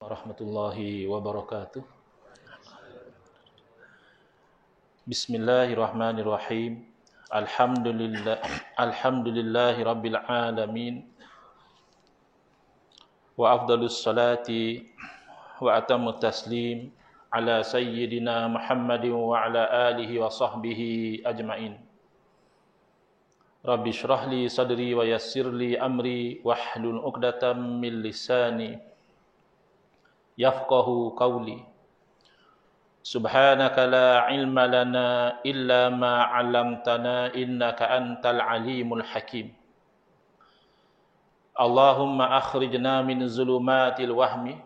warahmatullahi wabarakatuh. Bismillahirrahmanirrahim. Alhamdulillahi rabbil alamin. Wa afdalus salati wa atamut taslim ala sayyidina Muhammadin wa ala alihi wa sahbihi ajmain. Rabbi shrah li sadri wa yassir li amri wahlul 'uqdatam min lisani yafqahu qawli. Subhanaka la ilma lana illa ma 'allamtana innaka antal alimul hakim. Allahumma akhrijna min zulumatil wahmi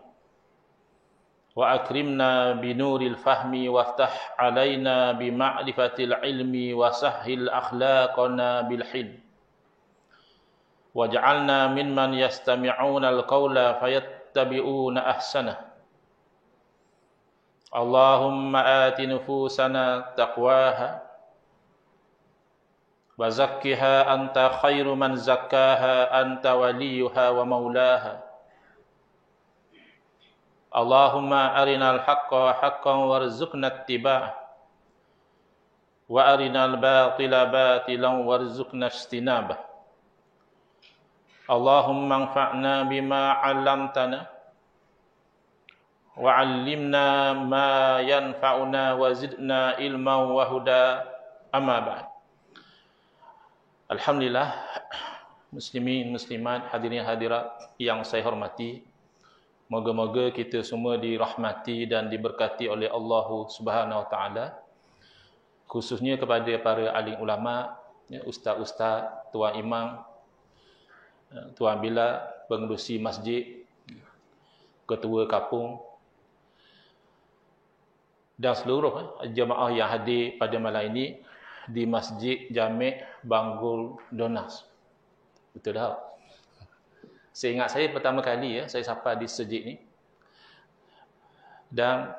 wa akrimna binuril fahmi waftah alaina bima'rifatil ilmi wa sahhil akhlaqana bil hilm. Waj'alna mimman yastami'una al-qawla fayattabi'una ahsanah. Allahumma ati nufusana taqwaha wa zakkiha anta khairu man zakkaha anta waliyuha wa maulaha. Allahumma arinal haqqa haqqan warzuqna ittiba'ah wa arinal batila batilan warzuqna ijtinabah. Allahumma anfa'na bima 'allamtana wa 'allimna ma yanfa'una wa zidna ilman wa huda. Amma ba'd. Alhamdulillah, muslimin muslimat, hadirin hadirat yang saya hormati, moga-moga kita semua dirahmati dan diberkati oleh Allah Subhanahu wa taala, khususnya kepada para alim ulama, ustaz-ustaz, tuan imam, tuan bila, pengerusi masjid, ketua kapung dan seluruh jemaah yang hadir pada malam ini di Masjid Jami' Banggul Donas. Betul tak? Saya ingat saya pertama kali saya sapa di masjid ni. Dan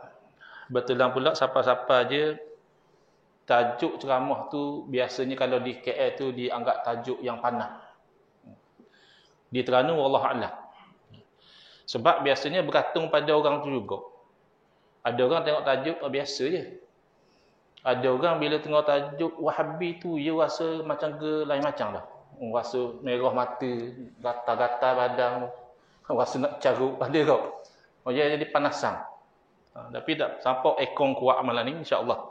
betulan pula sapa-sapa je tajuk ceramah tu biasanya kalau di KL tu dianggap tajuk yang panas. Di Terengganu wallahu a'lam. Sebab biasanya bergantung pada orang tu juga. Ada orang tengok tajuk biasa je. Ada orang bila tengok tajuk Wahabi tu dia rasa macam ke lain macam dah. Rasa merah mata, gatal-gatal badan, rasa nak carut pada kau. Dia jadi panasan. Tapi tak sampai ekong kuat malam ni insya-Allah.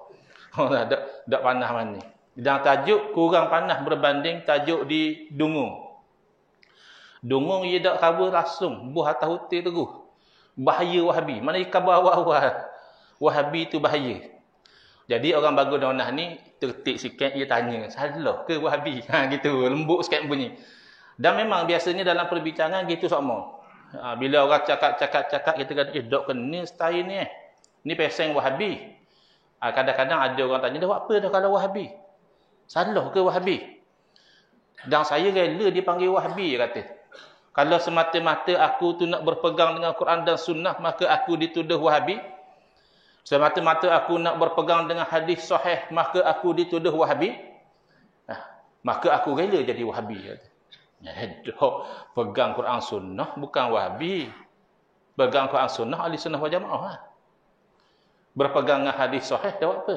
Tak panas mana. Dan tajuk kurang panas berbanding tajuk di Dungung. Dungung ia tak cover langsung, buah atas hotel terus. Bahaya Wahabi. Mana dia khabar awal-awal Wahabi tu bahaya. Jadi orang bagus donah ni tertik sikit, dia tanya, salah ke Wahabi? Gitu, lembut sikit bunyi. Dan memang biasanya dalam perbincangan gitu sama. Bila orang cakap-cakap kita kata, dok kena style ni Ni peseng Wahabi. Kadang-kadang ada orang tanya, dah buat apa dah kalau Wahabi? Salah ke Wahabi? Dan saya rela dia panggil Wahabi, dia kata. Kalau semata-mata aku tu nak berpegang dengan Quran dan Sunnah, maka aku dituduh Wahabi. Semata-mata aku nak berpegang dengan hadis sahih, maka aku dituduh Wahabi. Maka aku rela jadi Wahabi. Pegang Quran Sunnah bukan Wahabi. Pegang Quran Sunnah ahli sunnah wal jamaah. Berpegang dengan hadis sahih dah apa?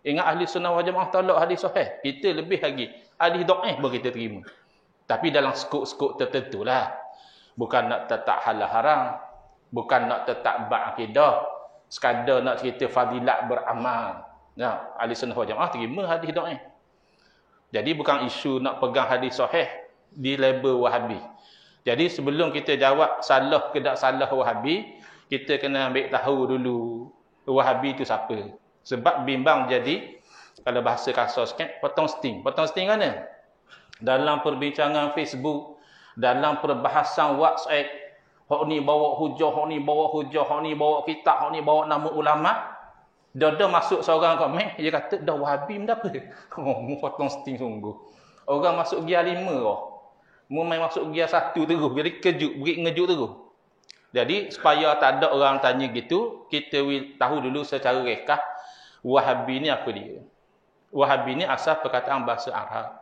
Ingat ahli sunnah wal jamaah tolak hadis sahih. Kita lebih lagi hadis dhaif pun kita terima. Tapi dalam skop-skop tertentu lah. Bukan nak tetap halal haram. Bukan nak tetap bab akidah. Sekadar nak cerita fadilat beramal. Ahli sunnah wal jamaah terima hadis dhaif. Jadi bukan isu nak pegang hadis sahih di label Wahabi. Jadi sebelum kita jawab salah ke tak salah Wahabi, kita kena ambil tahu dulu Wahabi itu siapa. Sebab bimbang jadi, kalau bahasa kasar sikit, potong sting. Potong sting mana? Dalam perbincangan Facebook, dalam perbahasan WhatsApp, hok ni bawa hujah, hok ni bawa hujah, hok ni bawa kitab, hok ni bawa nama ulama. Dah masuk seorang komen, dia kata, dah Wahabi benda apa? Potong sting sungguh. Orang masuk gear 5 main masuk gear 1 terus. Jadi beri ngejut terus. Jadi supaya tak ada orang tanya gitu, kita tahu dulu secara rekah Wahabi ni apa dia. Wahabi ni asal perkataan bahasa Arab.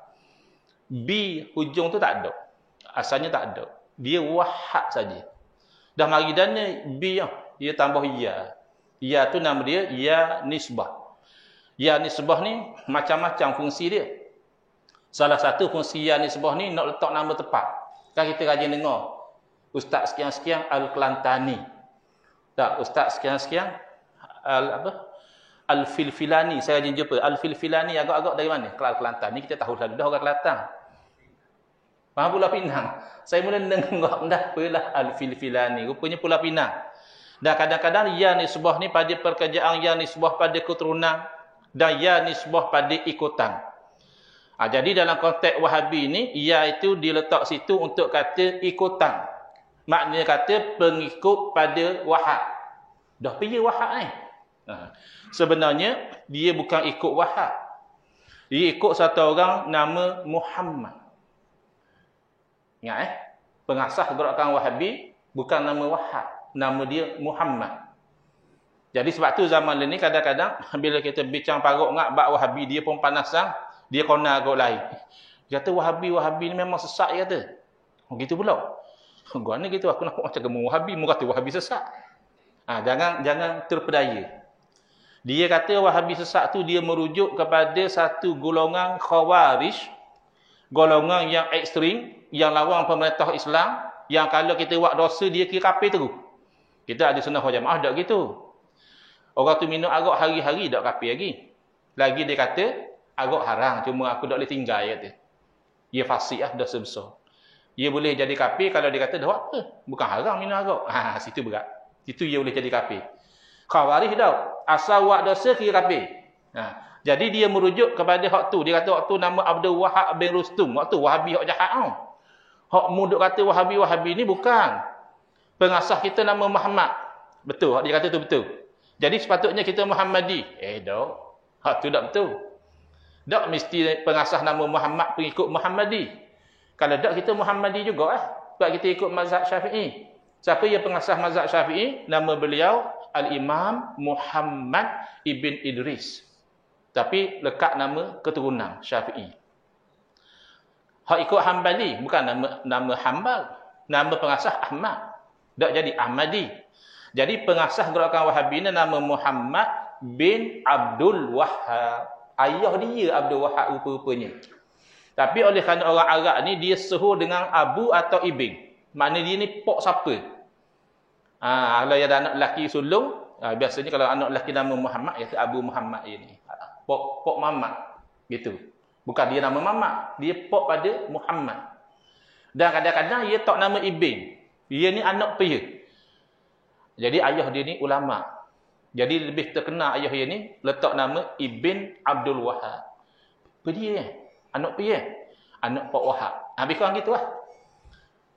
Bi hujung tu tak ada. Asalnya tak ada. Dia wahab saja. Dah mari dana bi dia tambah ya. Ya tu nama dia ya nisbah. Ya nisbah ni macam-macam fungsi dia. Salah satu fungsi ya nisbah ni nak letak nama tempat. Kan kita rajin dengar Ustaz sekian-sekian Al-Kelantani. Tak, Ustaz sekian-sekian Al-Filfilani. Saya rajin jumpa Al-Filfilani agak-agak dari mana? Kelantan. Ni kita tahu selalu dah orang Kelantan. Faham Pulau Pinang. Saya mula dengar dah apalah Al-Filfilani. Rupanya Pulau Pinang. Dan kadang-kadang ya nisbah ni pada pekerjaan, ya nisbah pada keturunan, dan ya nisbah pada ikutan. Jadi dalam konteks Wahabi ni, ya itu diletak situ untuk kata ikutan. Maknanya kata pengikut pada Wahab. Dah pergi Wahab ni. Sebenarnya dia bukan ikut Wahab. Dia ikut satu orang nama Muhammad. Ingat pengasas gerakan Wahabi bukan nama Wahab, nama dia Muhammad. Jadi sebab tu zaman ni kadang-kadang bila kita bincang parok ngak bab Wahabi, dia pun panasan, dia kona agak lain. Dia kata Wahabi ni memang sesat, dia kata. Begitu pula. Gua ni gitu, aku nak macam kamu Wahabi, mu kata Wahabi sesat. Jangan terpedaya. Dia kata Wahabi sesat tu dia merujuk kepada satu golongan Khawarij, golongan yang ekstrim, yang lawan pemerintah Islam, yang kalau kita buat dosa dia kira kafir terus. Kita ada sunnah wal jamaah tak gitu. Orang tu minum arak hari-hari tak kafir lagi. Lagi dia kata arak haram, cuma aku tak boleh tinggal, dia kata. Dia fasik dosa besar. Dia boleh jadi kafir kalau dia kata dah apa? Bukan haram minum arak. Situ berat. Situ dia boleh jadi kafir. Khawarij dah asal buat dosa kira kafir. Jadi dia merujuk kepada hak tu. Dia kata hak tu nama Abdul Wahab bin Rustum. Hak tu Wahabi hak jahat. Hak muduk kata Wahabi ni bukan. Pengasas kita nama Muhammad. Betul, hak dia kata tu betul. Jadi sepatutnya kita Muhammadi. Dah. Hak tu tak betul. Tak mesti pengasas nama Muhammad pengikut Muhammadi. Kalau tak kita Muhammadi juga sebab kita ikut mazhab Syafi'i. Siapa yang pengasas mazhab Syafi'i? Nama beliau Al-Imam Muhammad Ibn Idris. Tapi lekat nama keturunan Syafi'i. Hak ikut Hambali bukan nama Hambal. Nama pengasas Ahmad. Tak jadi Ahmadi. Jadi pengasas gerakan Wahabi ni nama Muhammad bin Abdul Wahhab. Ayah dia Abdul Wahhab rupa-rupanya. Tapi oleh kerana orang Arab ni dia sehur dengan Abu atau Ibn. Maknanya dia ni pok siapa? Kalau yang ada anak lelaki sulung, biasanya kalau anak lelaki nama Muhammad, iaitu Abu Muhammad ini. Pok Muhammad. Gitu. Bukan dia nama Muhammad. Dia pok pada Muhammad. Dan kadang-kadang dia tak nama Ibn. Dia ni anak pia. Jadi ayah dia ni ulama. Jadi lebih terkenal ayah dia ni letak nama Ibn Abdul Wahhab. Apa dia anak pia? Anak Pak Wahab. Habis kurang gitu lah.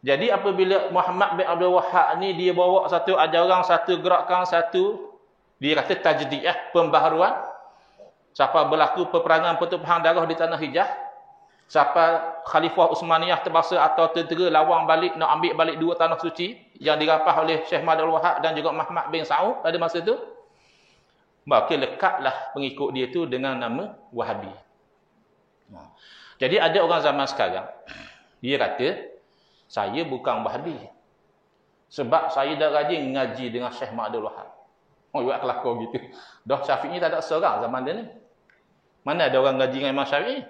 Jadi apabila Muhammad bin Abdul Wahhab ni dia bawa satu ajaran, satu gerakan, satu dia kata tajdid pembaharuan. Siapa berlaku peperangan pertumpahan darah di tanah Hijaz, siapa Khalifah Utsmaniyah terbaksa atau tentera lawang balik nak ambil balik dua tanah suci yang dirapah oleh Syekh Abdul Wahhab dan juga Muhammad bin Saud pada masa itu, maka lekatlah pengikut dia tu dengan nama Wahabi. Jadi ada orang zaman sekarang dia kata saya bukan Wahabi sebab saya dah rajin ngaji dengan Syekh Abdul Wahhab. Buat kelakar gitu. Dah Syafi'i tak ada seorang zaman dia ni. Mana ada orang ngaji dengan Imam Syafi'i?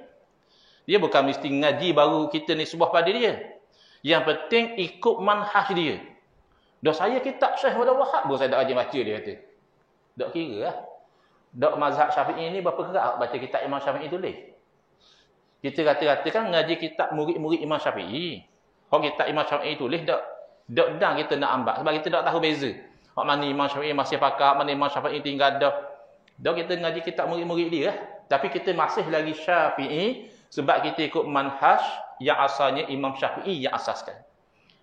Dia bukan mesti ngaji baru kita ni sebuah pada dia. Yang penting ikut manhaj dia. Dah saya kitab Syekh Abdul Wahhab pun saya tak rajin baca, dia kata. Tak kira lah. Tak mazhab Syafi'i ni berapa kerak baca kitab Imam Syafi'i tulis. Kita kata-katakan ngaji kitab murid-murid Imam Syafi'i. Kalau kitab Imam Syafi'i tulis tak dah kita nak ambil sebab kita tak tahu beza. Hak mana Imam Syafi'i masih pakar, mana Imam Syafi'i tinggal dah. Dah kita ngaji kitab murid-murid dia lah. Tapi kita masih lagi Syafi'i sebab kita ikut manhaj yang asalnya Imam Syafi'i yang asaskan.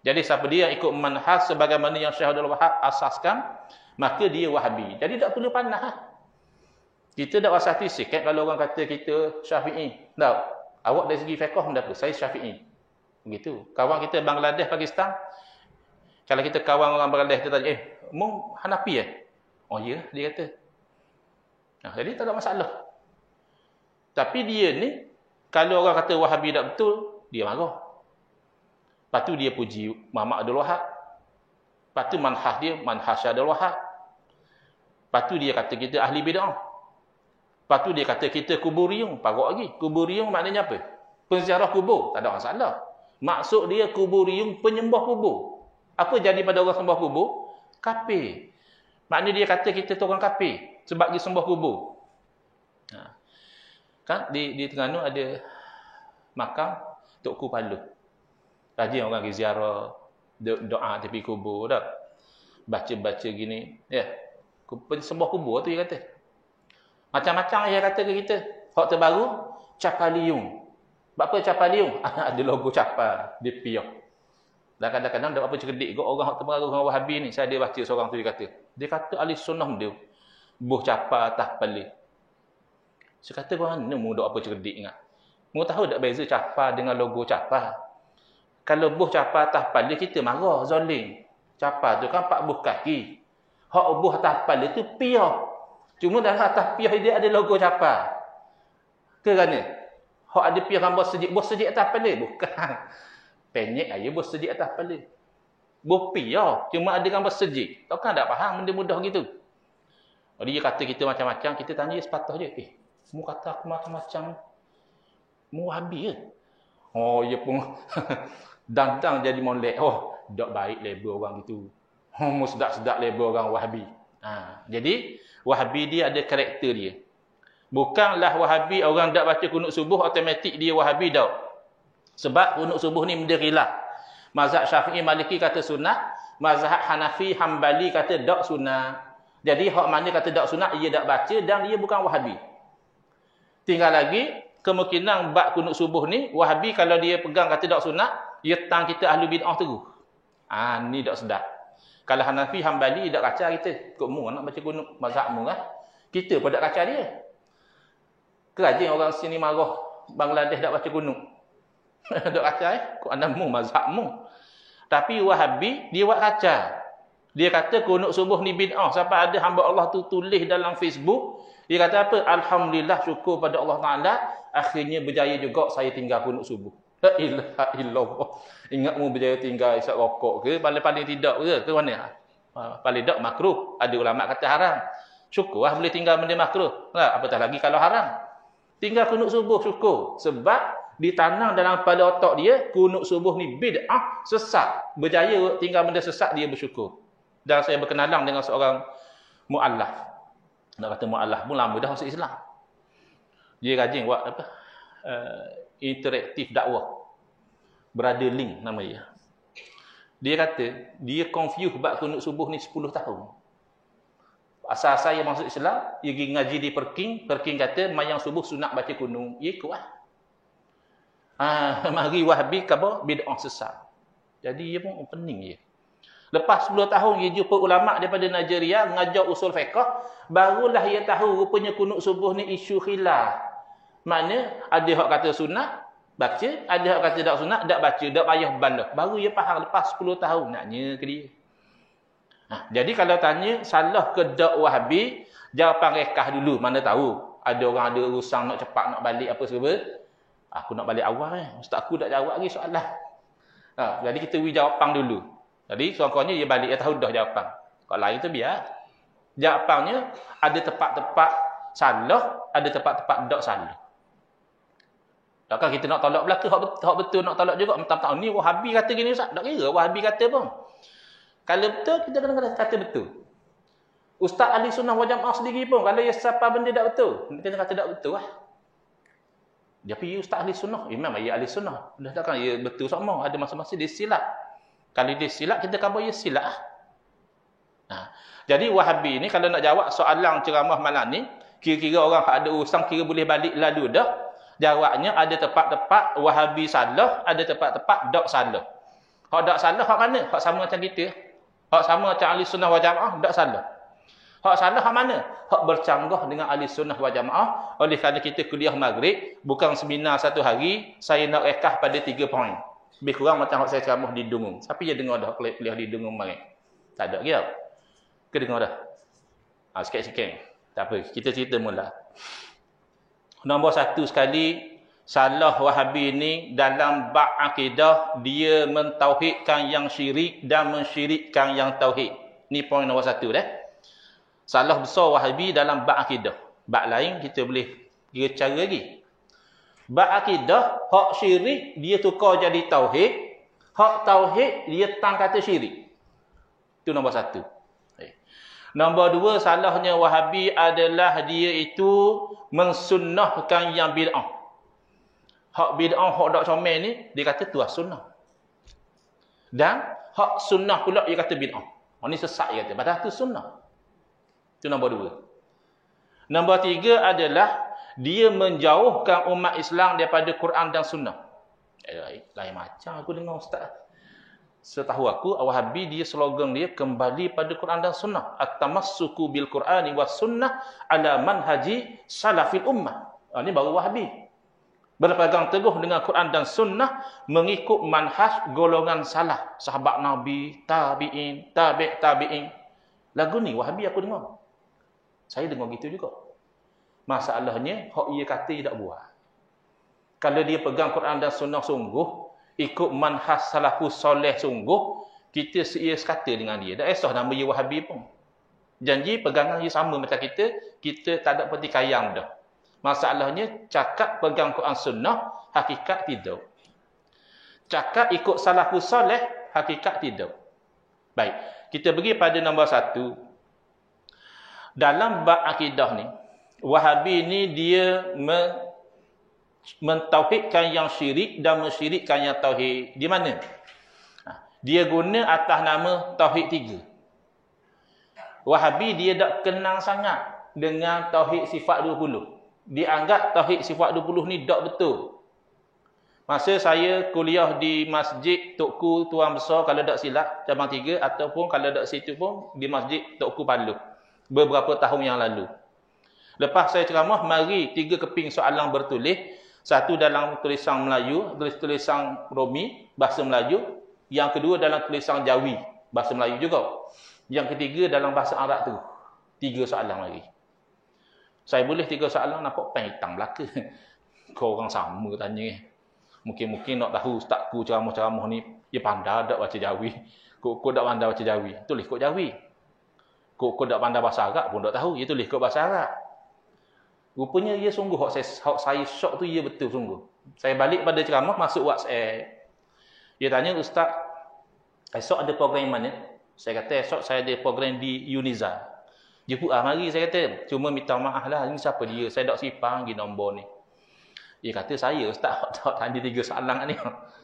Jadi siapa dia yang ikut manhaj sebagaimana yang Syekh Abdul Wahhab asaskan, maka dia Wahabi. Jadi tak perlu panas lah. Kita tak rasa hati sikit kalau orang kata kita Syafi'i. Tak. Awak dari segi fiqh apa? Saya Syafi'i. Begitu. Kawan kita Bangladesh, Pakistan. Kalau kita kawan orang Bangladesh, kita tanya, mu Hanafi Oh ya, dia kata. Jadi tak ada masalah. Tapi dia ni, kalau orang kata Wahabi tak betul, dia marah. Lepas tu dia puji Muhammad Abdul Wahhab. Lepas tu manhaj dia, manhaj Syadul Wahab. Lepas tu dia kata kita ahli bid'ah. Lepas tu dia kata kita kuburiyun. Parok lagi. Kuburiyun maknanya apa? Penziarah kubur. Tak ada masalah. Maksud dia kuburiyun penyembah kubur. Apa jadi pada orang sembah kubur? Kafir. Maknanya dia kata kita tu orang kafir. Sebab dia sembah kubur. Kan di Terengganu ada makam Tok Ku Palu. Rajin orang pergi ziarah, doa tepi kubur dah. Baca-baca gini, ya. Sembah kubur tu dia kata. Macam-macam dia kata ke kita. Hak terbaru, Capaliung. Sebab apa Capaliung? Ada logo capa di piok. Dan kadang-kadang tak apa cerdik kot orang hak terbaru, orang Wahabi ni. Saya ada baca seorang tu dia kata ahli sunnah dia buh capa atas pali. Saya kata mana mu dok apa cerdik ingat. Mu tahu tak beza capa dengan logo capa? Kalau buh capa atas pali kita marah zalim. Capa tu kan 4 buh kaki. Hak buh atas pali tu piah. Cuma dalam atas piah dia ada logo capa. Kerana hak ada piah gambar sejik, buh sejik atas pali bukan. Penyek aja buh sejik atas pali. Buh piah cuma ada gambar sejik. Takkan tak faham benda mudah gitu. Jadi dia kata kita macam-macam, kita tanya dia sepatah je. Mu kata aku macam-macam. Mu Wahabi ke? Oh, ia pun dang-dang jadi molek. Oh, tak baik label orang gitu. Oh, mu sedap-sedap label orang Wahabi. Jadi, Wahabi dia ada karakter dia. Bukanlah Wahabi orang tak baca kunut subuh, automatik dia Wahabi tau. Sebab kunut subuh ni benda khilaf. Mazhab Syafi'i Maliki kata sunat. Mazhab Hanafi Hambali kata tak sunat. Jadi, hak mana kata tak sunat, ia tak baca dan dia bukan Wahabi. Tinggal lagi, kemungkinan bab kunut subuh ni, Wahabi kalau dia pegang kata tak sunat, dia tang kita ahli bid'ah terus. Ni tak sedap. Kalau Hanafi Hambali tak kacau kita. Kok mu nak baca kunut mazhab mu kan? Kita pun tak kacau dia. Kerajin orang sini marah Bangladesh tak baca kunut. Tak kacau Kok anda mu mazhab mu. Tapi Wahabi dia buat kacau. Dia kata kunut subuh ni bid'ah. Sampai ada hamba Allah tu tulis dalam Facebook. Dia kata apa? Alhamdulillah syukur pada Allah Ta'ala. Akhirnya berjaya juga saya tinggal kunut subuh. La ilaha illallah. Ingat mu berjaya tinggal isap rokok ke? Paling-paling tidak ke? Ke mana? Paling tak makruh. Ada ulama kata haram. Syukur boleh tinggal benda makruh. Apatah lagi kalau haram. Tinggal kunut subuh syukur. Sebab ditanam dalam kepala otak dia, kunut subuh ni bid'ah, sesat. Berjaya tinggal benda sesat, dia bersyukur. Dan saya berkenalan dengan seorang mu'allaf. Nak kata mu'allaf pun lama dah masuk Islam. Dia rajin buat apa? Interaktif dakwah. Brother Link nama dia. Dia kata, dia confuse bab kunut subuh ni 10 tahun. Asal saya masuk Islam, dia pergi ngaji di Perking. Perking kata, mayang subuh sunat baca kunut. Ia ikut lah. Mari Wahabi khabar bid'ah sesat. Jadi dia pun pening dia. Lepas 10 tahun dia jumpa ulama daripada Nigeria ngajar usul fiqh, barulah dia tahu rupanya kunut subuh ni isu khilaf. Makna ada hak kata sunat baca, ada hak kata tak sunat tak baca, tak payah balik. Baru dia faham lepas 10 tahun naknya ke dia. Jadi kalau tanya salah ke tak Wahabi, jawapan rekah dulu, mana tahu. Ada orang ada urusan nak cepat nak balik apa sebab. Aku nak balik awal Ustaz aku tak jawab lagi soalan. Jadi kita beri jawapan dulu. Jadi sekurang-kurangnya dia balik, dia tahu dah jawapan. Kalau lain tu biar. Jawapannya ada tempat-tempat salah, ada tempat-tempat tak salah. Takkan kita nak tolak belaka, hak betul nak tolak juga. Mentang-mentang ni Wahabi kata gini Ustaz. Tak kira Wahabi kata pun. Kalau betul, kita kadang-kadang kata betul. Ustaz ahli sunnah wal jamaah sendiri pun, kalau dia siapa benda tak betul, kita kata tak betul lah. Tapi Ustaz ahli sunnah, imam dia ahli sunnah. Dah takkan dia betul sama, ada masa-masa dia silap. Kalau dia silap, kita khabar dia silap lah. Jadi Wahabi ni kalau nak jawab soalan ceramah malam ni, kira-kira orang ada urusan kira boleh balik lalu dah. Jawabnya ada tempat-tempat Wahabi salah, ada tempat-tempat tak salah. Hak tak salah hak mana? Hak sama macam kita. Hak sama macam ahli sunnah wal jamaah, tak salah. Hak salah hak mana? Hak bercanggah dengan ahli sunnah wal jamaah. Oleh kerana kita kuliah maghrib, bukan seminar satu hari, saya nak rekah pada 3 poin. Lebih kurang macam hak saya ceramah di Dungung. Siapa je dengar dah kuliah di Dungung kemarin? Tak ada lagi tau. Ke dengar dah? Sikit-sikit. Tak apa, kita cerita mula. Nombor 1 sekali, Salah Wahabi ni dalam bab akidah, dia mentauhidkan yang syirik dan mensyirikkan yang tauhid. Ni poin nombor 1 dah. Salah besar Wahabi dalam bab akidah. Bab lain kita boleh kira cara lagi. Bab akidah, hak syirik dia tukar jadi tauhid, hak tauhid dia tang kata syirik. Itu nombor 1. Nombor 2, salahnya Wahabi adalah dia itu mensunnahkan yang bid'ah. Hak bid'ah, hak dak comel ni, dia kata tu sunnah. Dan hak sunnah pula dia kata bid'ah. Ini sesat dia kata. Padahal tu sunnah. Itu nombor 2. Nombor 3 adalah dia menjauhkan umat Islam daripada Quran dan sunnah. Lain macam aku dengar ustaz. Setahu aku, Wahabi dia slogan dia kembali pada Quran dan sunnah. At-tamassuku bil Qur'ani was sunnah ala manhaji salafil ummah. Ini baru Wahabi. Berpegang teguh dengan Quran dan sunnah, mengikut manhaj golongan salaf, sahabat Nabi, tabi'in, tabi'in. Lagu ni Wahabi aku dengar. Saya dengar gitu juga. Masalahnya, hak ia kata dia tak buat. Kalau dia pegang Quran dan sunnah sungguh, ikut manhaj salafus soleh sungguh, kita seia sekata dengan dia. Tak esah nama dia Wahabi pun. Janji pegangan dia sama macam kita tak ada pertikaian dah. Masalahnya, cakap pegang Quran sunnah, hakikat tidak. Cakap ikut salafus soleh, hakikat tidak. Baik, kita pergi pada nombor 1. Dalam bab akidah ni, Wahabi ni dia mentauhidkan yang syirik dan mensyirikkan yang tauhid. Di mana? Dia guna atas nama tauhid 3. Wahabi dia tak kenal sangat dengan tauhid sifat 20. Dia anggap tauhid sifat 20 ni tak betul. Masa saya kuliah di masjid Tokku Tuan Besar, kalau tak silap, cabang 3, ataupun kalau tak situ pun di masjid Tokku Palu, beberapa tahun yang lalu. Lepas saya ceramah, mari 3 keping soalan bertulis. Satu dalam tulisan Melayu, tulisan Romi, bahasa Melayu. Yang kedua dalam tulisan Jawi, bahasa Melayu juga. Yang ketiga dalam bahasa Arab tu. 3 soalan lagi. Saya boleh 3 soalan, nampak pen hitam belaka. Kau orang sama tanya. Mungkin nak tahu ustazku ceramah-ceramah ni, dia pandai tak baca Jawi. Kok tak pandai baca Jawi? Tulis kod Jawi. Kok tak pandai bahasa Arab pun tak tahu, dia tulis kod bahasa Arab. Rupanya dia sungguh, hak saya syok tu dia betul sungguh. Saya balik pada ceramah, masuk WhatsApp. Dia tanya, ustaz, esok ada program mana? Saya kata, esok saya ada program di Uniza. Dia pun, mari saya kata. Cuma minta maaf lah, ini siapa dia? Saya tak sipang pergi nombor ni. Dia kata, saya ustaz, tak tanya 3 soalan ni.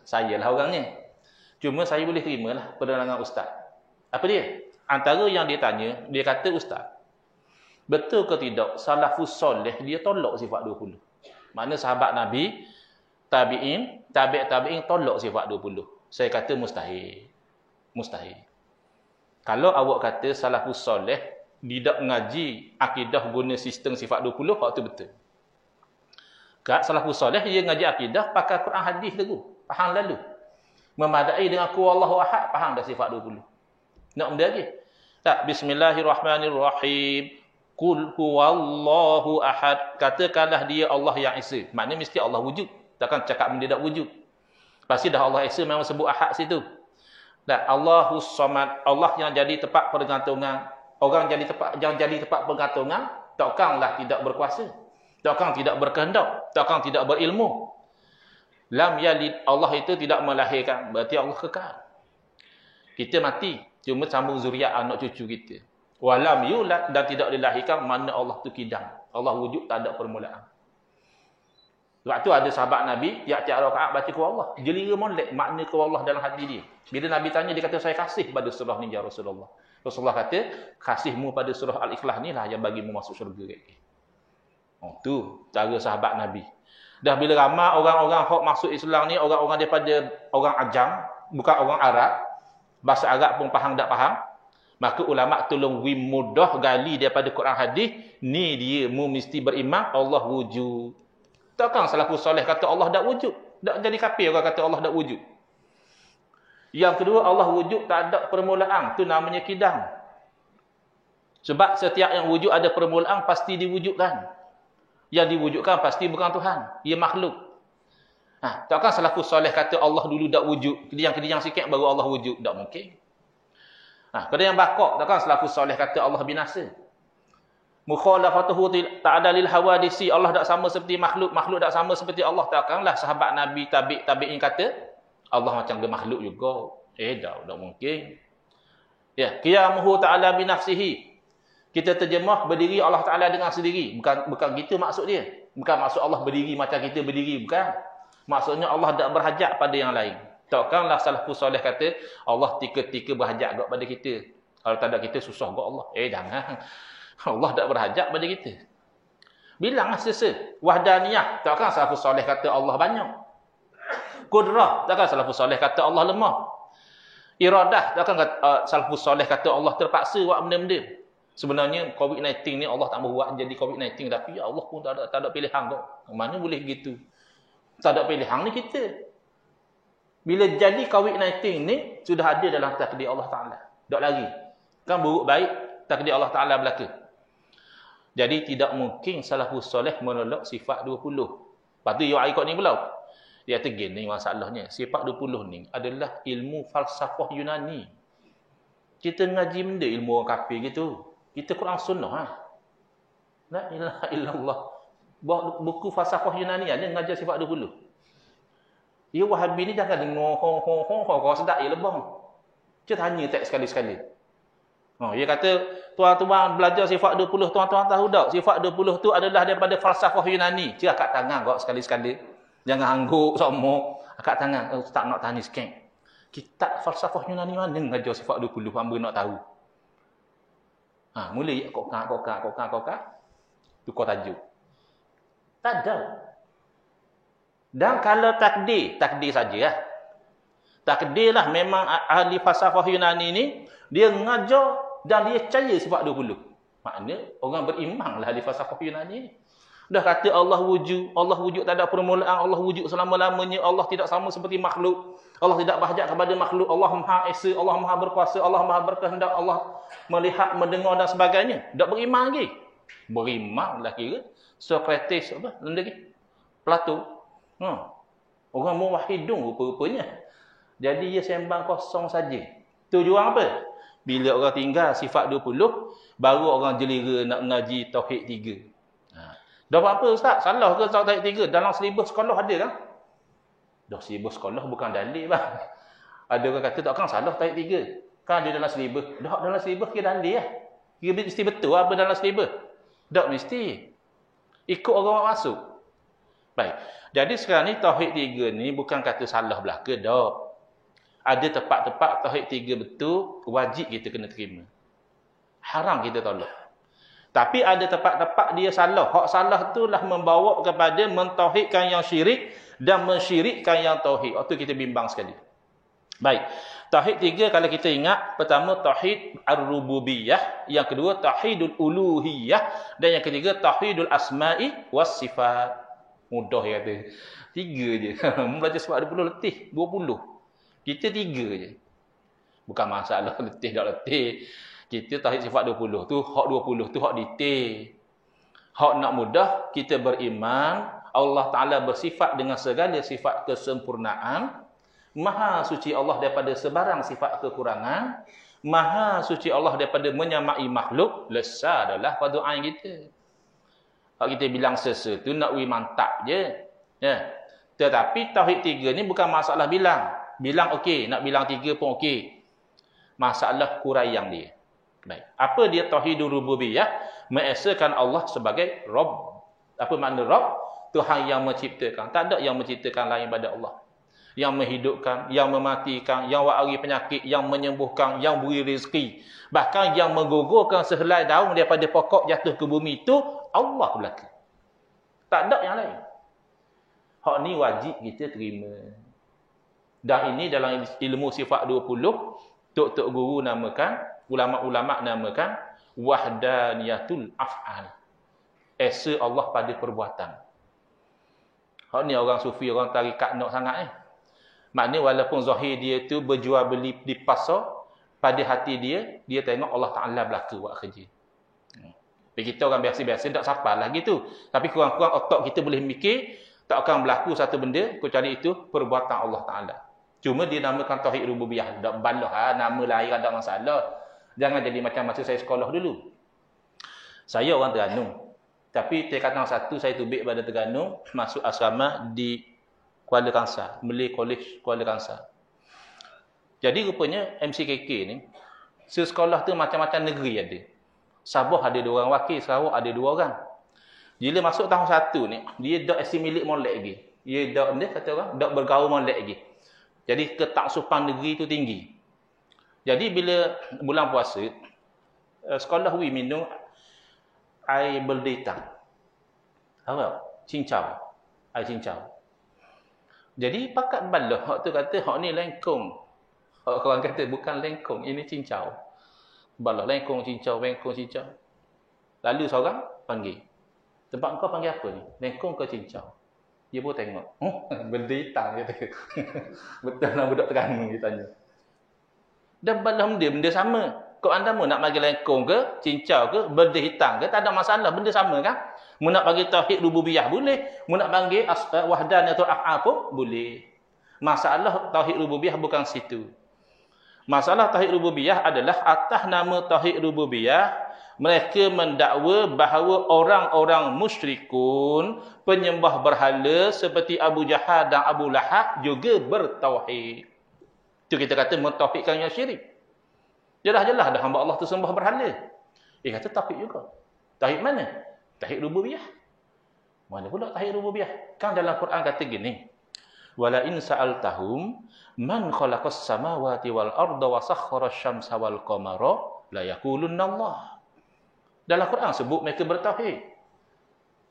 Saya lah orangnya. Cuma saya boleh terima lah penerangan ustaz. Apa dia? Antara yang dia tanya, dia kata, ustaz, betul ke tidak salafus soleh dia tolak sifat 20? Mana sahabat Nabi, tabi'in, tabi'in tolak sifat 20. Saya kata mustahil. Mustahil. Kalau awak kata salafus soleh tidak ngaji akidah guna sistem sifat 20, hak tu betul. Kat salafus soleh dia ngaji akidah pakai Quran hadis dulu, faham lalu. Memadai dengan qul Allahu ahad, faham dah sifat 20. Nak benda lagi? Tak, bismillahirrahmanirrahim. Qul huwallahu ahad. Katakanlah dia Allah yang esa. Maknanya mesti Allah wujud. Takkan cakap benda tak wujud. Pasti dah Allah esa memang sebut ahad situ. Dan Allahus samad, Allah yang jadi tempat pergantungan. Orang yang jadi tempat pergantungan, takkanlah tidak berkuasa. Takkan tidak berkehendak. Takkan tidak berilmu. Lam yalid, Allah itu tidak melahirkan. Berarti Allah kekal. Kita mati. Cuma sambung zuriat anak cucu kita. Walam yulad, dan tidak dilahirkan, mana Allah tu kidam. Allah wujud, tak ada permulaan. Sebab tu ada sahabat Nabi, tiap-tiap rakaat baca ku Allah. Jelira molek makna ku Allah dalam hati dia. Bila Nabi tanya, dia kata, saya kasih pada surah ni, ya Rasulullah. Rasulullah kata, kasihmu pada surah Al-Ikhlas ni lah yang bagimu masuk syurga. Oh, tu cara sahabat Nabi. Dah bila ramai orang-orang hok masuk Islam ni, orang-orang daripada orang Ajam, bukan orang Arab, bahasa Arab pun faham tak faham, maka ulama tolong mudah gali daripada Quran hadis, ni dia mu mesti beriman Allah wujud. Takkan salafus soleh kata Allah tak wujud. Tak jadi kafir orang kata Allah tak wujud. Yang kedua, Allah wujud tak ada permulaan. Itu namanya kidam. Sebab setiap yang wujud ada permulaan, pasti diwujudkan. Yang diwujudkan pasti bukan Tuhan. Ia makhluk. Takkan salafus soleh kata Allah dulu tak wujud, kediang-kediang sikit baru Allah wujud, tak mungkin. Pada yang bakok, takkan salafus soleh kata Allah binasa. Mukhalafatuhu ta'ala lil hawadisi, Allah tak sama seperti makhluk, makhluk tak sama seperti Allah. Takkanlah sahabat Nabi tabi'in kata Allah macam makhluk juga. Tak mungkin. Ya, qiyamuhu ta'ala bi nafsihi. Kita terjemah berdiri Allah Taala dengan sendiri. Bukan gitu maksud dia. Bukan maksud Allah berdiri macam kita berdiri, bukan. Maksudnya Allah tak berhajat pada yang lain. Takkanlah salafus soleh kata Allah tika-tika berhajat kepada kita. Kalau tak ada kita susah ke Allah. Jangan. Allah tak berhajat pada kita. Bilanglah sesa. Wahdaniyah. Takkan salafus soleh kata Allah banyak. Qudrah. Takkan salafus soleh kata Allah lemah. Iradah. Takkan salafus soleh kata Allah terpaksa buat benda-benda. Sebenarnya COVID-19 ni Allah tak mahu buat jadi COVID-19. Tapi ya Allah pun tak ada pilihan kok. Mana boleh gitu. Tak ada pilihan ni kita. Bila jadi COVID-19 ni, sudah ada dalam takdir Allah Ta'ala. Tak lagi. Kan buruk baik, takdir Allah Ta'ala berlaku. Jadi tidak mungkin salafus soleh menolak sifat 20. Lepas tu yang ikut ni pula. Dia kata gini masalahnya. Sifat 20 ni adalah ilmu falsafah Yunani. Kita ngaji benda ilmu orang kafir gitu. Kita Quran sunnah. La ilaha illallah. Buku falsafah Yunani ada ngajar sifat 20. Ya Wahabi ni jangan dengar kau sedap lebang. Kita tanya teks sekali-sekali. Dia kata tuan-tuan belajar sifat 20, tuan-tuan tahu tak? Sifat 20 tu adalah daripada falsafah Yunani. Dia angkat tangan kau sekali-sekali. Jangan angguk semua. Angkat tangan. Tak nak tanya sikit. Kitab falsafah Yunani mana ngajar sifat 20? Hamba nak tahu. Mula kokak. Tukar tajuk. Tak ada. Dan kalau takdir saja lah. Takdirlah memang ahli falsafah Yunani ni, dia ngajar dan dia percaya sifat 20. Maknanya orang beriman lah ahli falsafah Yunani ni. Dah kata Allah wujud tak ada permulaan, Allah wujud selama-lamanya, Allah tidak sama seperti makhluk, Allah tidak berhajat kepada makhluk, Allah Maha Esa, Allah Maha Berkuasa, Allah Maha Berkehendak, Allah melihat, mendengar dan sebagainya. Tak beriman lagi. Beriman lah kira Sokrates lagi Plato. Orang muwahhidun rupa-rupanya. Jadi dia sembang kosong saja. Tujuan apa? Bila orang tinggal sifat 20, baru orang jelira nak ngaji tauhid 3. Dah apa ustaz? Salah ke tauhid 3? Dalam silibus sekolah ada kan? Dah silibus sekolah bukan dalil bang. Ada orang kata takkan salah tauhid 3. Kan ada dalam silibus. Dah dalam silibus kira dalil lah. Kira mesti betul apa dalam silibus. Tak mesti. Ikut orang masuk. Baik. Jadi sekarang ni tauhid 3 ni bukan kata salah belaka dak. Ada tempat-tempat tauhid 3 betul, wajib kita kena terima. Haram kita tolak. Tapi ada tempat-tempat dia salah. Hak salah itulah membawa kepada mentauhidkan yang syirik dan mensyirikkan yang tauhid. Waktu kita bimbang sekali. Baik. Tauhid 3 kalau kita ingat, pertama tauhid ar-rububiyah, yang kedua tauhidul uluhiyah, dan yang ketiga tauhidul asma'i was sifat. Mudah dia kata. 3 je. Belajar sifat 20 letih 20. Kita 3 je. Bukan masalah letih tak letih. Kita tauhid sifat 20 tu, hak 20 tu hak detail. Hak nak mudah, kita beriman Allah Ta'ala bersifat dengan segala sifat kesempurnaan. Maha suci Allah daripada sebarang sifat kekurangan. Maha suci Allah daripada menyamai makhluk. Lesar adalah pada ain kita. Kalau kita bilang sesuatu nak mantap je. Ya. Tetapi tauhid 3 ni bukan masalah bilang. Bilang okey, nak bilang 3 pun okey. Masalah huraian dia. Baik. Apa dia tauhidur rububiyah? Mengesakan Allah sebagai Rabb. Apa makna Rabb? Tuhan yang menciptakan. Tak ada yang menciptakan lain pada Allah. Yang menghidupkan, yang mematikan, yang wa'ari penyakit, yang menyembuhkan, yang beri rezeki. Bahkan yang menggugurkan sehelai daun daripada pokok jatuh ke bumi itu Allah belaka. Tak ada yang lain. Hak ni wajib kita terima. Dan ini dalam ilmu sifat 20, tok-tok guru namakan, ulama-ulama namakan wahdaniyatul af'al. Esa Allah pada perbuatan. Hak ni orang sufi, orang tarikat nak sangat Maknanya walaupun zahir dia tu berjual beli di pasar, pada hati dia, dia tengok Allah Ta'ala belaka buat kerja. Tapi kita orang biasa-biasa tak sapar lah gitu. Tapi kurang-kurang otak kita boleh mikir, Tak akan berlaku satu benda kecuali itu perbuatan Allah Ta'ala. Cuma dinamakan tauhid rububiyah. Tak balah nama lain ada masalah. Jangan jadi macam masa saya sekolah dulu. Saya orang Terengganu. Tapi tingkatan 1 saya tubik pada Terengganu, masuk asrama di Kuala Kangsar, Malay College Kuala Kangsar. Jadi rupanya MCKK ni, sekolah tu macam-macam negeri ada. Sabah ada 2 orang wakil, Sarawak ada 2 orang. Bila masuk tahun 1 ni, dia dak assimilate molek lagi. Dia kata orang, dak bergaul molek lagi. Jadi ketaksupan negeri tu tinggi. Jadi bila bulan puasa, sekolah we minum air berdetang. Apa? Cincau. Air cincau. Jadi pakat balah hak tu kata hak ni lengkong. Hak orang kata bukan lengkong, ini cincau. Balah lengkong cincau, lengkong cincau. Lalu seorang panggil. Tempat kau panggil apa ni? Lengkong ke cincau? Dia pun tengok. Benda hitam kata. Betul lah budak Terengganu dia tanya. Dan benda sama. Kau anda mau nak bagi lengkong ke, cincau ke, benda hitam ke, tak ada masalah, benda sama kan? Mau nak bagi tauhid rububiyah boleh, mau nak bagi wahdaniyatul af'al pun boleh. Masalah tauhid rububiyah bukan situ. Masalah tauhid rububiyah adalah atas nama tauhid rububiyah mereka mendakwa bahawa orang-orang musyrikun, penyembah berhala seperti Abu Jahal dan Abu Lahab juga bertauhid. Itu kita kata mentauhidkan yang syirik. Jelas-jelas dah hamba Allah tu sembah berhala. Kata tauhid juga. Tauhid mana? Tauhid rububiyah. Mana pula tauhid rububiyah? Kan dalam Quran kata gini. Wala in sa'altahum man khalaqas samawati wal arda wa sakhkhara asy-syamsa wal qamara la yaqulunna Allah. Dalam Quran sebut mereka bertauhid.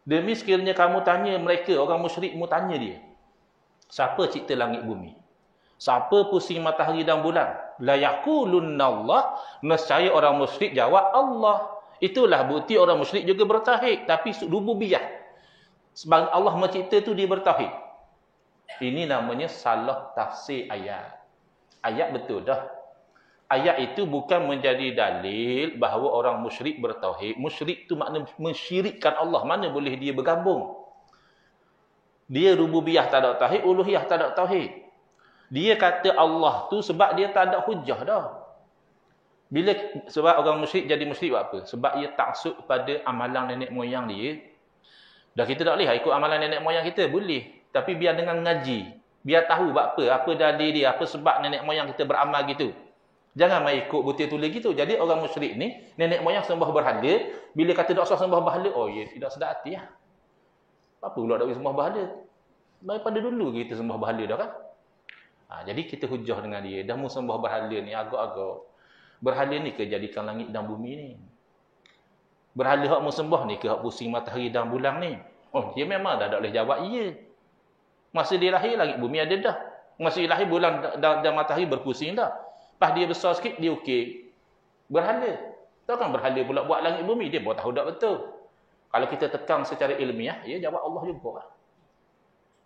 Demi sekiranya kamu tanya mereka, orang musyrik mu tanya dia. Siapa cipta langit bumi? Siapa pusing matahari dan bulan? La yaqulunna Allah. Nescaya orang musyrik jawab Allah. Itulah bukti orang musyrik juga bertauhid, tapi rububiyah. Sebab Allah mencipta tu dia bertauhid. Ini namanya salah tafsir ayat. Ayat betul dah. Ayat itu bukan menjadi dalil bahawa orang musyrik bertauhid. Musyrik tu makna mensyirikkan Allah. Mana boleh dia bergabung? Dia rububiyah tak ada tauhid, uluhiyah tak ada tauhid. Dia kata Allah tu sebab dia tak ada hujah dah. Sebab orang musyrik jadi musyrik buat apa? Sebab dia taksub pada amalan nenek moyang dia. Dah kita tak boleh ikut amalan nenek moyang kita, boleh. Tapi biar dengan ngaji. Biar tahu buat apa dalil dia, apa sebab nenek moyang kita beramal gitu. Jangan main ikut butir tulis gitu. Jadi orang musyrik ni, nenek moyang sembah berhala, bila kata tak usah sembah berhala, oh ya, tidak sedar hati lah. Apa pula tak boleh sembah berhala? Daripada dulu kita sembah berhala dah kan? Jadi kita hujah dengan dia. Dah mu sembah berhala ni agak-agak. Berhala ni ke jadikan langit dan bumi ni? Berhala hak mu sembah ni ke hak pusing matahari dan bulan ni? Oh, dia memang dah tak boleh jawab iya. Masa dia lahir, langit bumi ada dah. Masa dia lahir, bulan dan matahari berpusing dah. Pas dia besar sikit, dia okey. Berhala. Tahu kan berhala pula buat langit bumi? Dia pun tahu tak betul. Kalau kita tekan secara ilmiah, dia jawab Allah juga.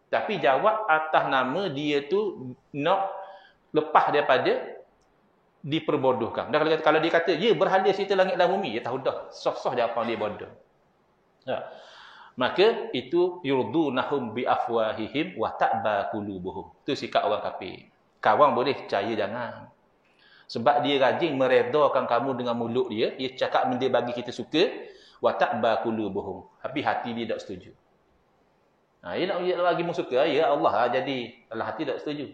Tapi jawab atas nama dia tu nak lepas daripada diperbodohkan. Dan kalau dia kata, ya berhala cerita langit dan bumi, dia tahu dah. Soh-soh jawapan dia bodoh. Ya. Maka itu yurdunahum bi afwahihim wa ta'ba qulubuhum. Itu sikap orang kafir. Kawan boleh percaya jangan. Sebab dia rajin meredakan kamu dengan mulut dia, dia cakap benda bagi kita suka, wa ta'ba qulubuhum. Tapi hati dia tak setuju. Dia nak bagi mu suka, ya Allah lah jadi. Dalam hati tak setuju.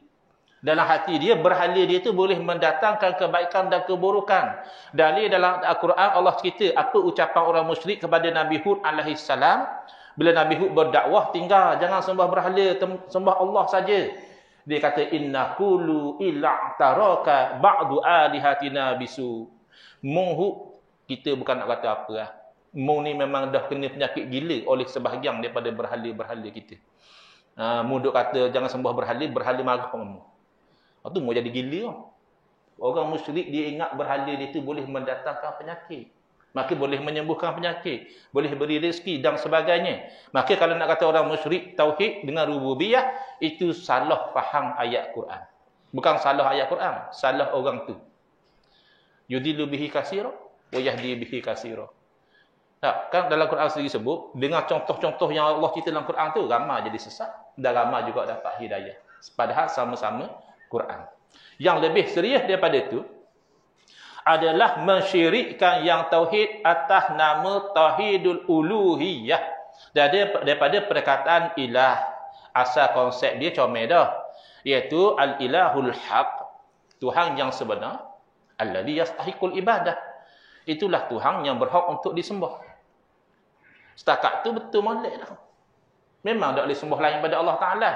Dalam hati dia, berhala dia tu boleh mendatangkan kebaikan dan keburukan. Dalil dalam Al-Quran Allah cerita apa ucapan orang musyrik kepada Nabi Hud alaihissalam. Bila Nabi Hud berdakwah, tinggal jangan sembah berhala, sembah Allah saja. Dia kata inna qulu illa taraka ba'du alihatina bisu. Mung kita bukan nak kata apa lah. Mung ni memang dah kena penyakit gila oleh sebahagian daripada berhala-berhala kita. Mu duk kata jangan sembah berhala, berhala marah kamu. Itu mau jadi gila. Orang musyrik dia ingat berhala dia tu boleh mendatangkan penyakit. Maka boleh menyembuhkan penyakit, boleh beri rezeki dan sebagainya. Maka kalau nak kata orang musyrik tauhid dengan rububiyah, itu salah faham ayat Quran. Bukan salah ayat Quran, salah orang tu. Yudillu bihi katsira wa yahdi bihi katsira. Tak, kan dalam Quran sendiri sebut, dengan contoh-contoh yang Allah cerita dalam Quran tu, ramai jadi sesat dan ramai juga dapat hidayah. Padahal sama-sama Quran. Yang lebih serius daripada itu adalah mensyirikkan yang tauhid atas nama tauhidul uluhiyah. Daripada perkataan ilah, asal konsep dia comel dah, iaitu al-ilahul haq, Tuhan yang sebenar, alladhi yastahiqul ibadah. Itulah Tuhan yang berhak untuk disembah. Setakat tu betul molek dah. Memang tak boleh sembah lain pada Allah Ta'ala.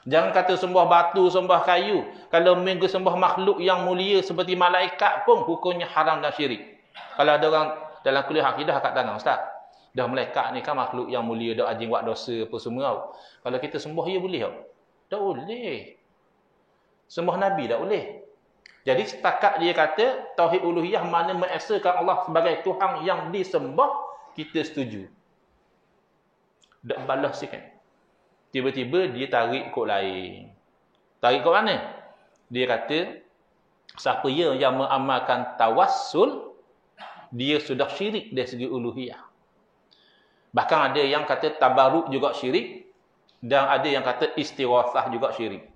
Jangan kata sembah batu, sembah kayu. Kalau minggu sembah makhluk yang mulia seperti malaikat pun hukumnya haram dan syirik. Kalau ada orang dalam kuliah akidah kat tangan, Ustaz, dah malaikat ni kan makhluk yang mulia, dah ajing buat dosa apa semua. Kalau kita sembah ia boleh tak? Tak boleh. Sembah Nabi tak boleh. Jadi setakat dia kata tauhid uluhiyah mana mengesakan Allah sebagai Tuhan yang disembah, kita setuju. Tak balas sikit. Tiba-tiba dia tarik kod lain. Tarik kod mana? Dia kata, siapa yang mengamalkan tawassul, dia sudah syirik dari segi uluhiyah. Bahkan ada yang kata tabaruk juga syirik, dan ada yang kata istighasah juga syirik.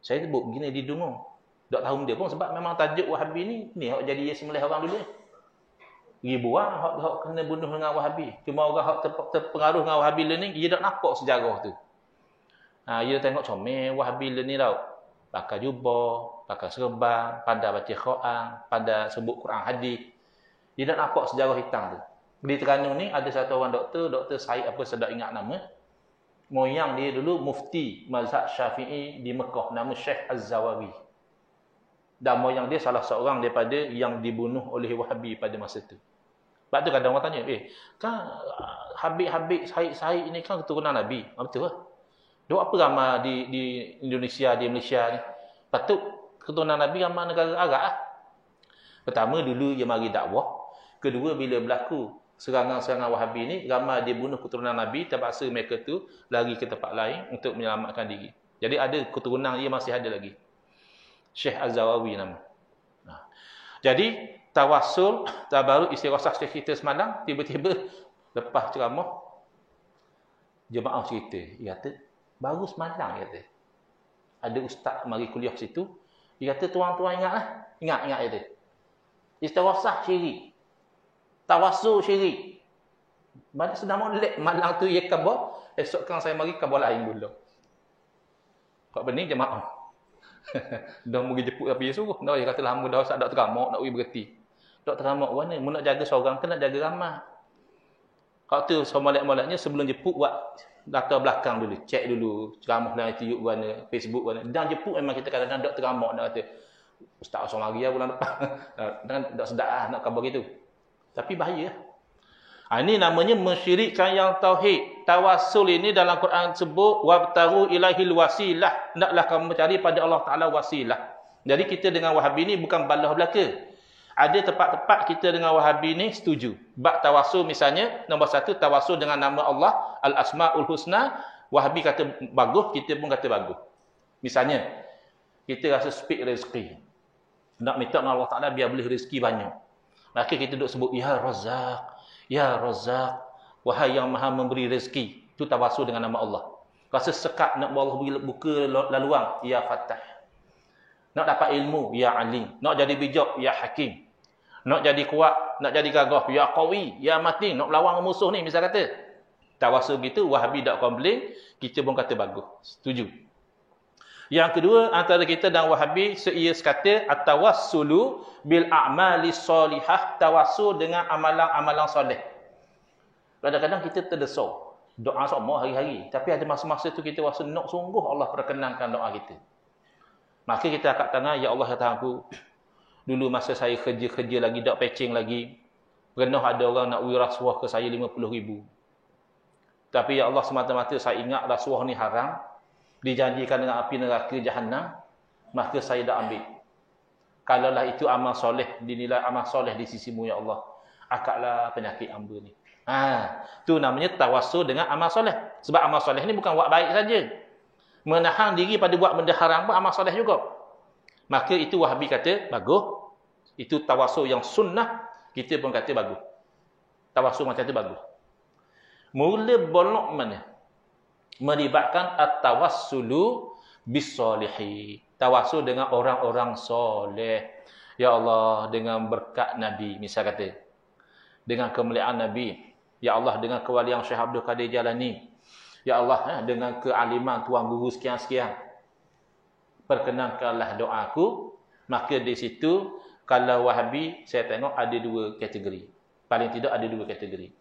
Saya sebut begini di Dungung. Tak tahu dia pun sebab memang tajuk Wahabi ni hak jadi ia sembelih orang dulu. Ribuan hak kena bunuh dengan Wahabi. Cuma orang hak terpengaruh dengan Wahabi ni, dia tak nampak sejarah tu. Dia tengok comel Wahabi ni tau. Pakai jubah, pakai serban, pandai baca Quran, pandai sebut Quran hadis. Dia tak nampak sejarah hitam tu. Di Terengganu ni ada satu orang Dr. Said apa saya tak ingat nama. Moyang dia dulu mufti mazhab Syafi'i di Mekah, nama Syekh Az-Zawawi. Dan moyang dia salah seorang daripada yang dibunuh oleh Wahabi pada masa tu. Sebab tu kadang orang tanya, kan Habib Said ni kan keturunan Nabi. Betul lah. Dia apa ramai di Indonesia, di Malaysia ni? Patut keturunan Nabi ramai negara Arab lah. Pertama, dulu dia mari dakwah. Kedua, bila berlaku serangan-serangan Wahabi ni, ramai dia bunuh keturunan Nabi, terpaksa mereka tu lari ke tempat lain untuk menyelamatkan diri. Jadi ada keturunan dia masih ada lagi. Syekh Az-Zawawi nama. Jadi tawassul, tabaruk, istighasah kita semalam, tiba-tiba lepas ceramah jemaah cerita, dia kata baru semalam, dia kata ada ustaz mari kuliah situ, dia kata tuan-tuan ingatlah, ingat dia kata istighasah syirik, tawassul syirik. Pada sedang molek malam tu ia khabar, esok kan saya mari khabar lain pula. Kak benih jemaah dah pergi jemput apa dia suruh. Dia kata lama dah ustaz tak teramak nak pergi berhenti. Tak teramak mana? Mu nak jaga seorang kan nak jaga ramai. Kau tu semolek-moleknya sebelum jemput buat latar belakang dulu, cek dulu ceramah dalam YouTube mana, Facebook mana. Dan jemput memang kita kadang-kadang tak teramak nak kata ustaz asal mari bulan depan. Dan tak sedap nak khabar gitu. Tapi bahaya. Ini namanya mensyirikkan yang tauhid. Tawassul ini dalam Quran sebut wabtaru ilaihil wasilah. Naklah kamu mencari pada Allah Taala wasilah. Jadi kita dengan Wahabi ni bukan balah belaka. Ada tempat-tempat kita dengan Wahabi ni setuju. Bab tawassul misalnya, nombor satu tawassul dengan nama Allah, Al-Asmaul Husna. Wahabi kata bagus, kita pun kata bagus. Misalnya, kita rasa speak rezeki. Nak minta dengan Allah Taala biar boleh rezeki banyak. Maka kita duduk sebut ya Razzaq. Ya Razzaq, wahai yang maha memberi rezeki. Itu tawassul dengan nama Allah. Rasa sekat nak Allah buka laluang, ya Fattah. Nak dapat ilmu, ya Alim. Nak jadi bijak, ya Hakim. Nak jadi kuat, nak jadi gagah, ya Qawi, ya Matin. Nak melawan musuh ni, misal kata. Tawassul gitu, Wahabi tak komplain, kita pun kata bagus. Setuju. Yang kedua, antara kita dan Wahabi, seia sekata at-tawassulu bil a'mali solihah, tawassul dengan amalan-amalan soleh. Kadang-kadang kita terdesor, doa semua hari-hari, tapi ada masa-masa tu kita rasa nak sungguh Allah perkenankan doa kita. Maka kita angkat tangan, ya Allah ya Tuhanku, dulu masa saya kerja lagi, tak pecing lagi, pernah ada orang nak beri rasuah ke saya 50,000. Tapi ya Allah, semata-mata saya ingat rasuah ni haram, dijanjikan dengan api neraka Jahannam, maka saya dah ambil. Kalaulah itu amal soleh, dinilai amal soleh di sisimu ya Allah, akaklah penyakit hamba ni. Tu namanya tawassul dengan amal soleh. Sebab amal soleh ni bukan buat baik saja. Menahan diri pada buat benda haram pun amal soleh juga. Maka itu Wahabi kata bagus. Itu tawassul yang sunnah kita pun kata bagus. Tawassul macam tu bagus. Mula bolok mana? Melibatkan at-tawassulu bis-solihin. Tawassul dengan orang-orang soleh. Ya Allah, dengan berkat Nabi, misal kata. Dengan kemuliaan Nabi. Ya Allah, dengan kewalian Syekh Abdul Qadir Jalani. Ya Allah, dengan kealiman Tuan Guru sekian-sekian. Perkenankanlah doaku. Maka di situ, kalau Wahabi, saya tengok ada dua kategori. Paling tidak ada dua kategori.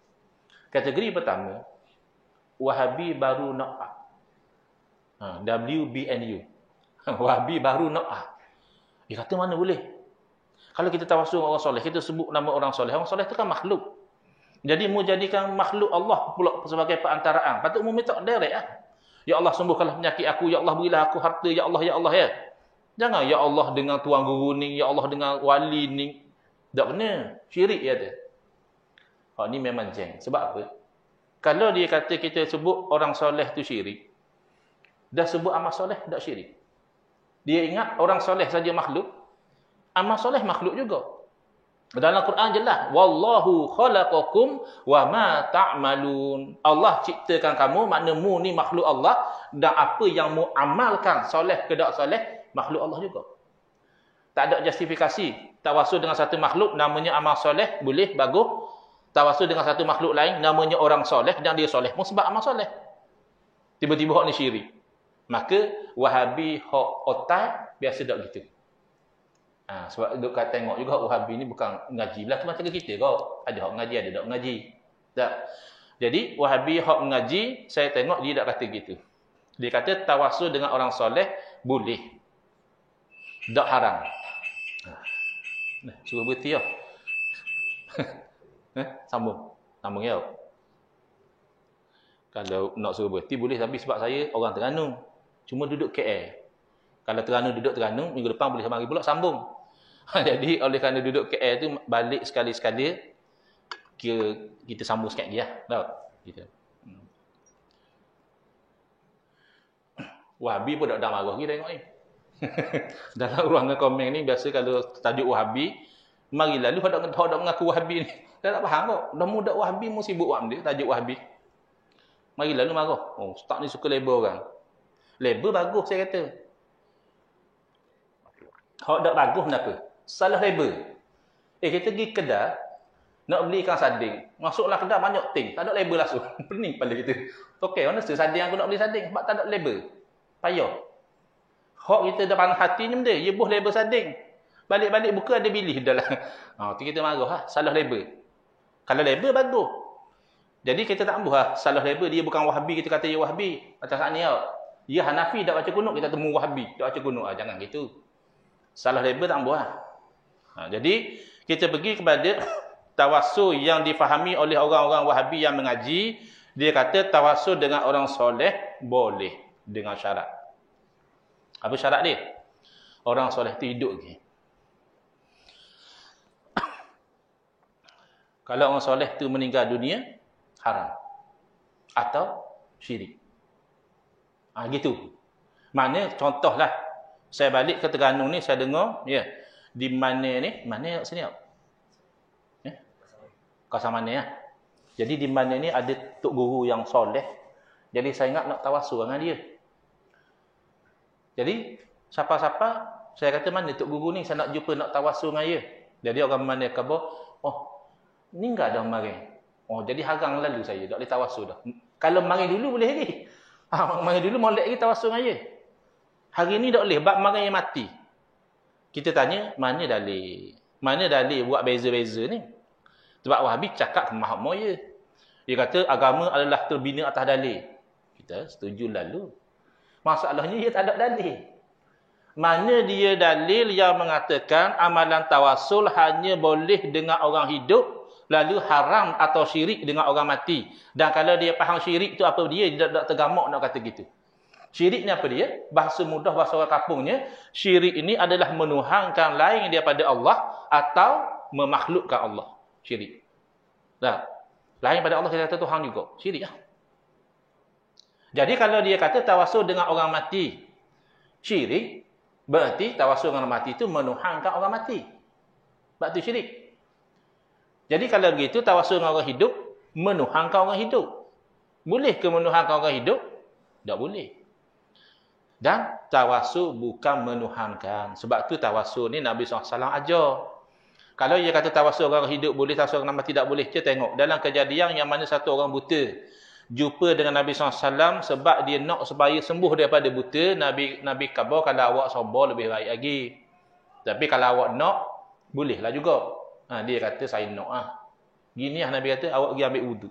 Kategori pertama, Wahabi baru na'ah. WBNU. Wahabi baru na'ah. Dia kata mana boleh? Kalau kita tawassul orang soleh, kita sebut nama orang soleh. Orang soleh itu kan makhluk. Jadi mu jadikan makhluk Allah pula sebagai perantaraan. Patut mu minta direct lah. Ya Allah, sembuhkanlah penyakit aku. Ya Allah, berilah aku harta. Ya Allah, ya Allah, ya. Jangan ya Allah dengan Tuan Guru ni. Ya Allah dengan wali ni. Tak benar. Syirik ya tu. Ni memang jeng. Sebab apa? Kalau dia kata kita sebut orang soleh tu syirik, dah sebut amal soleh, tak syirik. Dia ingat orang soleh saja makhluk, amal soleh makhluk juga. Dalam Quran jelas, wallahu khalaqakum wa ma ta'malun. Allah ciptakan kamu, makna mu ni makhluk Allah, dan apa yang mu amalkan, soleh ke tak soleh, makhluk Allah juga. Tak ada justifikasi. Tawassul dengan satu makhluk, namanya amal soleh, boleh, bagus. Tawassul dengan satu makhluk lain, namanya orang soleh, dan dia soleh pun sebab amal soleh. Tiba-tiba hak ni syirik. Maka, Wahabi hak otak, biasa tak gitu. Sebab duk kat tengok juga, Wahabi ni bukan ngaji. Belah tu macam kita kau. Ada hak ngaji, ada tak ngaji. Tak. Jadi, Wahabi hak ngaji, saya tengok dia tak kata gitu. Dia kata, tawassul dengan orang soleh, boleh. Tak haram. Suruh berhenti lah. Sambung ya. Kalau nak suruh berhenti boleh, tapi sebab saya orang Terengganu, cuma duduk KL. Kalau Terengganu duduk Terengganu, minggu depan boleh mari pula sambung. Jadi oleh kerana duduk KL tu balik sekali-sekali, kira kita sambung sikit lagi lah. Tahu? Gitu. Wahabi pun tak marah lagi tengok ni. Dalam ruangan komen ni biasa kalau tajuk Wahabi, mari lalu hendak mengaku Wahabi ni. Dah tak faham kau. Dah muda Wahabi mu sibuk buat benda tajuk Wahabi. Mari lalu marah. Oh, ustaz ni suka label orang. Label bagus saya kata. Hak tak bagus kenapa? Salah label. Kita pergi kedai nak beli ikan sarding. Masuklah kedai banyak ting, tak ada label langsung. Pening kepala kita. Okey, mana sarding aku nak beli sarding sebab tak ada label. Payah. Hak kita dah panas hati ni benda, dia buh label sarding. Balik-balik buka ada bilih dalam. Tu kita marah salah label. Kalau label bagus. Jadi kita tak ambuh salah label, dia bukan Wahabi, kita kata dia Wahabi. Macam saat ni dia Hanafi tak baca kunut, kita temu Wahabi tak baca kunut. Jangan gitu. Salah label tak ambuh jadi kita pergi kepada tawassul yang difahami oleh orang-orang Wahabi yang mengaji. Dia kata tawassul dengan orang soleh boleh dengan syarat. Apa syarat dia? Orang soleh itu hidup lagi. Kalau orang soleh tu meninggal dunia, haram. Atau syirik. Gitu. Mana contohlah, saya balik ke Terengganu ni, saya dengar, di mana ni, mana sini Kawasan mana ya? Jadi di mana ni ada tok guru yang soleh. Jadi saya ingat nak tawassul dengan dia. Jadi siapa-siapa, saya kata mana tok guru ni, saya nak jumpa, nak tawassul dengan dia. Jadi orang mana khabar, ni enggak dah mari. Jadi harang lalu saya, tak boleh tawassul dah. Kalau mari dulu boleh lagi. Mari dulu molek lagi tawassul dengan dia. Hari ni tak boleh, bab mari yang mati. Kita tanya, mana dalil? Mana dalil buat beza-beza ni? Sebab Wahabi cakap kemah moya. Dia kata agama adalah terbina atas dalil. Kita setuju lalu. Masalahnya dia tak ada dalil. Mana dia dalil yang mengatakan amalan tawassul hanya boleh dengan orang hidup, lalu haram atau syirik dengan orang mati. Dan kalau dia faham syirik tu apa dia tak tergamak nak kata gitu. Syirik ni apa dia? Bahasa mudah, bahasa orang kampungnya, syirik ini adalah menuhankan lain daripada Allah atau memakhlukkan Allah. Syirik. Lain pada Allah kita kata Tuhan juga. Syirik lah. Jadi kalau dia kata tawassul dengan orang mati, syirik, berarti tawassul dengan orang mati itu menuhankan orang mati. Sebab itu syirik. Jadi kalau begitu tawassul dengan orang hidup, menuhankan orang hidup. Boleh ke menuhankan orang hidup? Tak boleh. Dan tawassul bukan menuhankan. Sebab tu tawassul ni Nabi SAW ajar. Kalau dia kata tawassul orang hidup boleh, tawassul orang mati tak boleh, kita tengok. Dalam kejadian yang mana satu orang buta jumpa dengan Nabi SAW sebab dia nak supaya sembuh daripada buta, Nabi khabar kalau awak sabar lebih baik lagi. Tapi kalau awak nak, bolehlah juga. Dia kata saya nak . Gini Nabi kata, awak pergi ambil wudu.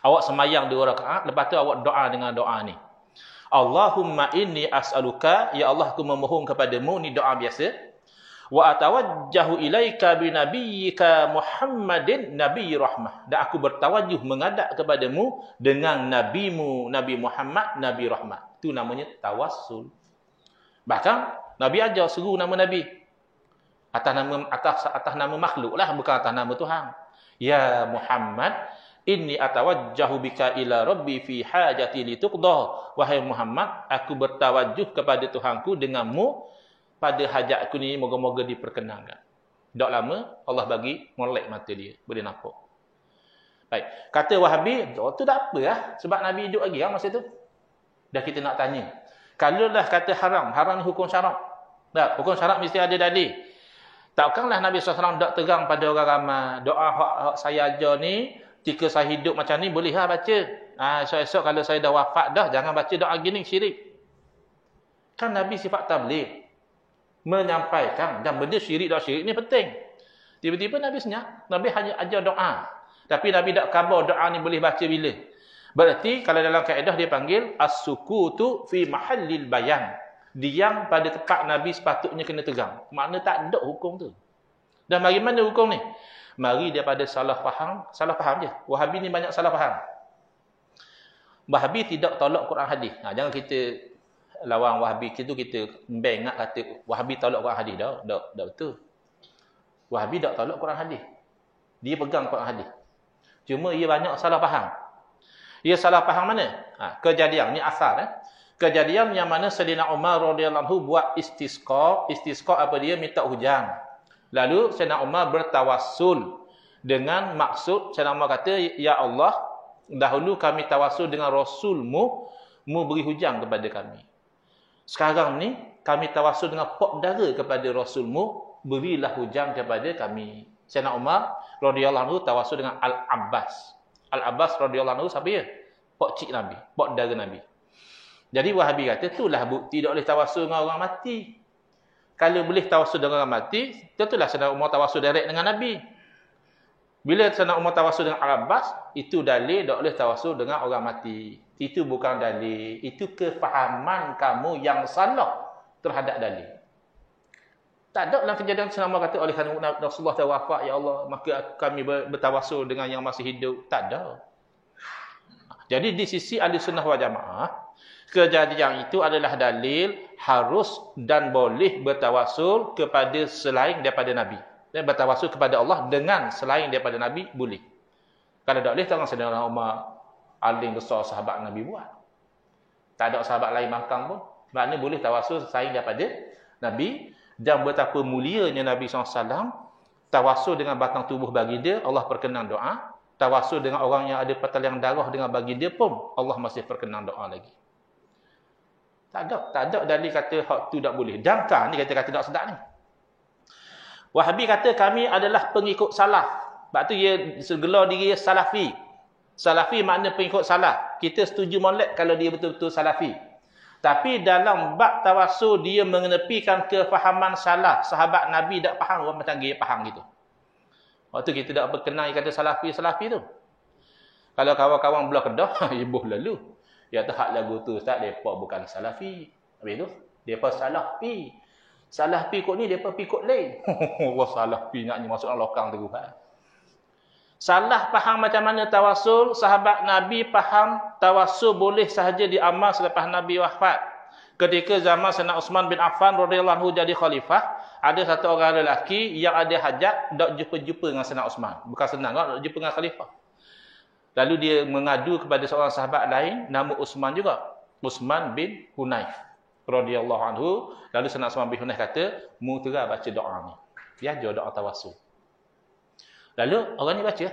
Awak semayang 2 rakaat, lepas tu awak doa dengan doa ni. Allahumma inni as'aluka, ya Allah aku memohon kepadamu, ni doa biasa. Wa atawajjahu ilaika bi nabiyyika Muhammadin nabiyyi rahmah. Dan aku bertawajuh menghadap kepadamu dengan nabimu Nabi Muhammad nabi rahmat. Itu namanya tawassul. Bahkan Nabi ajar seru nama Nabi. Atas nama makhluk lah, bukan atas nama Tuhan. Ya Muhammad, inni atawajjahu bika ila rabbi fi hajati lituqda. Wahai Muhammad, aku bertawajuh kepada Tuhanku denganmu pada hajatku ni, moga-moga diperkenankan. Tak lama Allah bagi molek mata dia, boleh nampak. Baik, kata Wahabi, tu tak apa lah, sebab Nabi hidup lagi masa tu. Dah kita nak tanya. Kalau dah kata haram ni hukum syarak. Tak, hukum syarak mesti ada dalil. Takkanlah Nabi SAW tak terang pada orang ramai, doa hak saya ajar ni, jika saya hidup macam ni, bolehlah baca. Esok-esok kalau saya dah wafat dah, jangan baca doa gini, syirik. Kan Nabi sifat tabligh, menyampaikan, dan benda syirik dan syirik ni penting. Tiba-tiba Nabi senyap, Nabi hanya ajar doa. Tapi Nabi tak khabar doa ni boleh baca bila. Berarti kalau dalam kaedah dia panggil as-sukutu fi mahallil bayan. Diam pada tempat Nabi sepatutnya kena tegang. Makna tak ada hukum tu. Dan mari mana hukum ni? Mari daripada salah faham je. Wahabi ni banyak salah faham. Wahabi tidak tolak Quran hadis. Jangan kita lawan Wahabi kita bengak kata Wahabi tolak Quran hadis dah. Tak betul. Wahabi tak tolak Quran hadis. Dia pegang Quran hadis. Cuma ia banyak salah faham. Ia salah faham mana? Kejadian ni asal kejadian yang mana Sayyidina Umar radhiyallahu anhu buat istisqa. Istisqa apa dia? Minta hujan. Lalu Sayyidina Umar bertawassul dengan maksud, Sayyidina Umar kata, ya Allah, dahulu kami tawassul dengan Rasulmu, mu beri hujan kepada kami. Sekarang ni kami tawassul dengan pak dara kepada Rasulmu, berilah hujan kepada kami. Sayyidina Umar radhiyallahu anhu tawassul dengan Al-Abbas. Al-Abbas radhiyallahu anhu siapa dia? Pak cik Nabi, pak dara Nabi. Jadi Wahabi kata, itulah bukti tak boleh tawassul dengan orang mati. Kalau boleh tawassul dengan orang mati, tentulah Sayyidina Umar tawassul direct dengan Nabi. Bila Sayyidina Umar tawassul dengan Al-Abbas, itu dalil tak boleh tawassul dengan orang mati. Itu bukan dalil. Itu kefahaman kamu yang salah terhadap dalil. Tak ada dalam kejadian Sayyidina Umar kata, oleh kerana Rasulullah dah wafat, ya Allah, maka kami bertawassul dengan yang masih hidup. Tak ada. Jadi di sisi Ahlussunnah wal Jamaah, kejadian itu adalah dalil harus dan boleh bertawassul kepada selain daripada Nabi. Dan bertawassul kepada Allah dengan selain daripada Nabi, boleh. Kalau tak boleh, tangan Sayyidina Umar, alim besar sahabat Nabi buat. Tak ada sahabat lain mangkang pun. Maknanya boleh tawassul selain daripada Nabi. Dan betapa mulianya Nabi SAW, tawassul dengan batang tubuh baginda, Allah perkenan doa. Tawassul dengan orang yang ada pertalian darah dengan baginda pun, Allah masih perkenan doa lagi. Tak ada dalil kata hak tu tak boleh. Jangka ni kata tak sedap ni. Wahabi kata kami adalah pengikut salaf. Sebab tu dia gelar diri salafi. Salafi makna pengikut salaf. Kita setuju molek kalau dia betul-betul salafi. Tapi dalam bab tawassul dia mengenepikan kefahaman salaf. Sahabat Nabi tak faham, orang macam dia faham gitu. Waktu kita tak berkenal kata salafi tu. Kalau kawan-kawan belah Kedah, ibuh lalu. Ya tu hak lagu tu Ustaz, depa bukan salafi. Habis tu depa salafi. Salafi kot ni depa pikut lain. Allah salafi nak masuk dalam lokang terus. Salah faham macam mana tawassul, sahabat Nabi faham tawassul boleh sahaja diamal selepas Nabi wafat. Ketika zaman Sayyidina Uthman bin Affan radhiyallahu anhu jadi khalifah, ada satu orang lelaki yang ada hajat dak jumpa-jumpa dengan Sayyidina Uthman. Bukan senang nak jumpa dengan khalifah. Lalu dia mengadu kepada seorang sahabat lain, nama Uthman juga. Uthman bin Hunayf radhiyallahu anhu. Lalu Sayyidina Uthman bin Hunayf kata, mu terah baca doa ni. Dia ajar doa tawassul. Lalu orang ni baca.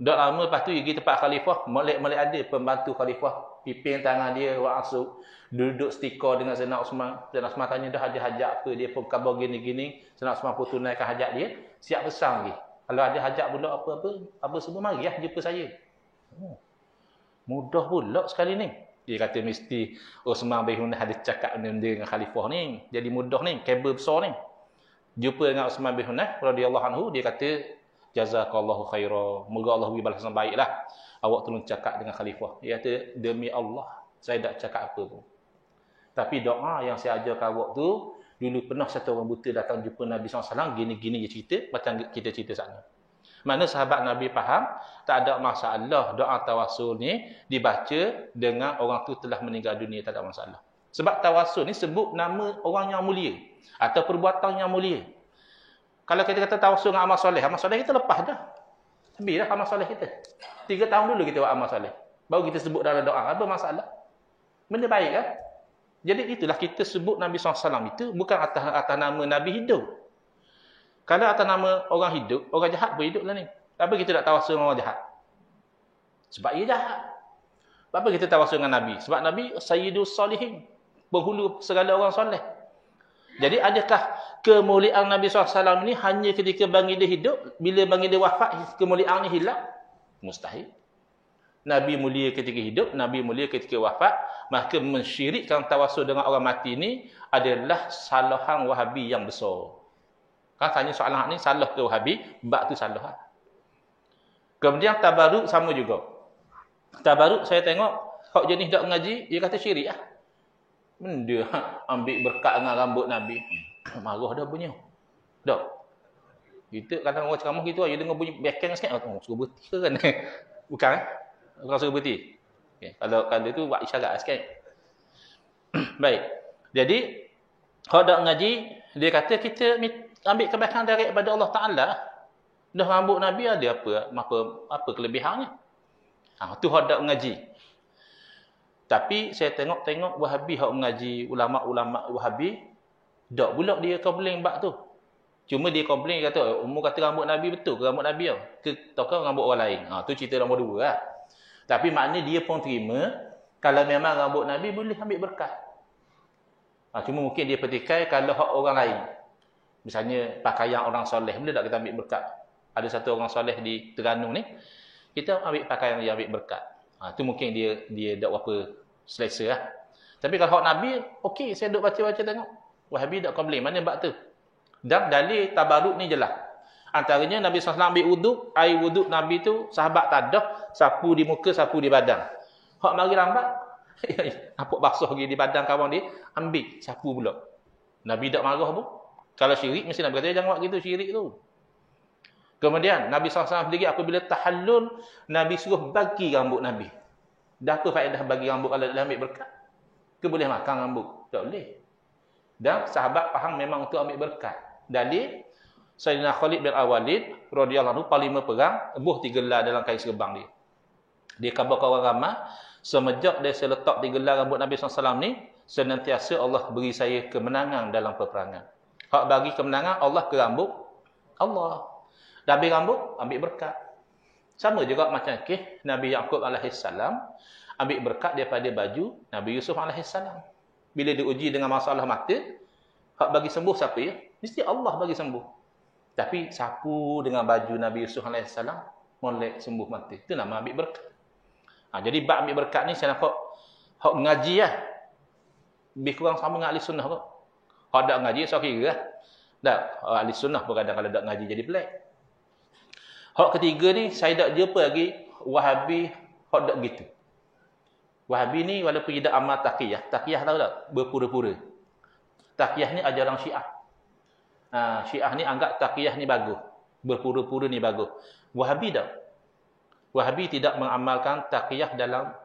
Tak lama lepas tu pergi tempat khalifah, molek-molek ada pembantu khalifah, piping tangan dia, masuk, duduk stika dengan Sayyidina Osman. Sayyidina Osman tanya dah ada hajat apa, dia pun khabar gini-gini, Sayyidina Osman pun tunaikan hajat dia, siap pesan lagi. Kalau ada hajat pula apa semua, mari jumpa saya. Mudah pula sekali ni. Dia kata mesti Osman bin Hunayf ada cakap benda dengan khalifah ni, jadi mudah ni, kabel besar ni. Jumpa dengan Osman bin Hunayf radhiyallahu anhu, dia kata jazakallahu khaira. Moga Allah beri balasan baiklah. Awak tolong cakap dengan khalifah. Dia kata, demi Allah, saya tak cakap apa pun. Tapi doa yang saya ajar awak tu, dulu pernah satu orang buta datang jumpa Nabi SAW, gini-gini dia cerita, macam kita cerita sana. Mana sahabat Nabi faham, tak ada masalah doa tawassul ni dibaca dengan orang tu telah meninggal dunia, tak ada masalah. Sebab tawassul ni sebut nama orang yang mulia atau perbuatan yang mulia. Kalau kita kata tawassul dengan amal soleh kita lepas dah. Habis dah amal soleh kita. 3 tahun dulu kita buat amal soleh. Baru kita sebut dalam doa. Apa masalah? Benda baik kan? Jadi itulah kita sebut Nabi SAW itu bukan atas nama Nabi hidup. Kalau atas nama orang hidup, orang jahat pun hidup lah ni. Apa kita tak tawassul dengan orang jahat? Sebab ia jahat. Apa kita tawassul dengan Nabi? Sebab Nabi Sayyidus Salihin. Penghulu segala orang soleh. Jadi adakah kemuliaan Nabi SAW ni hanya ketika bagi dia hidup, bila bagi dia wafat, kemuliaan ni hilang? Mustahil. Nabi mulia ketika hidup, Nabi mulia ketika wafat, maka mensyirikkan tawassul dengan orang mati ni adalah salahan Wahabi yang besar. Kan tanya soalan ni, salah ke Wahabi? Bab tu salah. Kemudian tabaruk sama juga. Tabaruk saya tengok, hak jenis tak mengaji, dia kata syirik lah. Benda ambil berkat dengan rambut Nabi. Marah dah bunyi. Tak. Kita kadang orang ceramah gitu aja dengar bunyi backing sikit. Oh, suruh berhenti ke kan? Bukan eh? Orang suruh berhenti. Okay. Kalau itu buat isyarat sikit. Baik. Jadi hak dak ngaji, dia kata kita ambil kebaikan daripada Allah Taala. Dah rambut Nabi ada apa kelebihannya? Tu hak dak ngaji. Tapi saya tengok Wahabi hak mengaji, ulama-ulama Wahabi, tak pula dia komplain bab tu. Cuma dia komplain kata, umur kata rambut Nabi betul ke rambut Nabi ataukah rambut orang lain. Tu cerita nombor 2 lah. Tapi makna dia pun terima, kalau memang rambut Nabi boleh ambil berkat. Cuma mungkin dia petikai kalau hak orang lain. Misalnya pakaian orang soleh, boleh tak kita ambil berkat? Ada satu orang soleh di Terengganu ni, kita ambil pakaian yang ambil berkat. Tu mungkin dia tak apa selesa lah. Tapi kalau hak Nabi, okey, saya duk baca-baca tengok. Wahabi tak komplain. Mana bab tu? Dan dalil tabaruk ni jelas. Antaranya Nabi SAW ambil wuduk, air wuduk Nabi tu sahabat tadah, sapu di muka, sapu di badan. Hak mari lambat, nampak basuh lagi di badan kawan dia, ambil, sapu pula. Nabi tak marah pun. Kalau syirik, mesti Nabi kata, jangan buat gitu syirik tu. Kemudian, Nabi SAW sendiri apabila tahallul, Nabi suruh bagi rambut Nabi. Dah apa faedah bagi rambut kalau dia ambil berkat? Ke boleh makan rambut? Tak boleh. Dan sahabat faham memang untuk ambil berkat. Dalil, Sayyidina Khalid bin Al-Walid, radhiyallahu anhu, panglima perang, buh 3 gelar dalam kain serban dia. Dia khabarkan orang ramai, semenjak dia letak 3 gelar rambut Nabi SAW ni, senantiasa Allah beri saya kemenangan dalam peperangan. Hak bagi kemenangan, Allah ke rambut, Allah. Dah ambil rambut, ambil berkat. Sama juga macam Nabi Yaqub AS ambil berkat daripada baju Nabi Yusuf AS. Bila diuji dengan masalah mata, hak bagi sembuh siapa ya? Mesti Allah bagi sembuh. Tapi sapu dengan baju Nabi Yusuf AS, molek sembuh mata. Itu nama ambil berkat. Jadi bab ambil berkat ni saya nampak hak mengaji lah. Lebih kurang sama dengan ahli sunnah kot. Hak tak mengaji, so kira lah. Tak, ahli sunnah pun kadang kalau tak mengaji jadi pelik. Hak ketiga ni, saya tak jumpa lagi Wahabi hak tak gitu. Wahabi ni walaupun tidak amal taqiyah. Taqiyah tahu tak? Berpura-pura. Taqiyah ni ajaran Syiah. Syiah ni anggap taqiyah ni bagus. Berpura-pura ni bagus. Wahabi tak. Wahabi tidak mengamalkan taqiyah dalam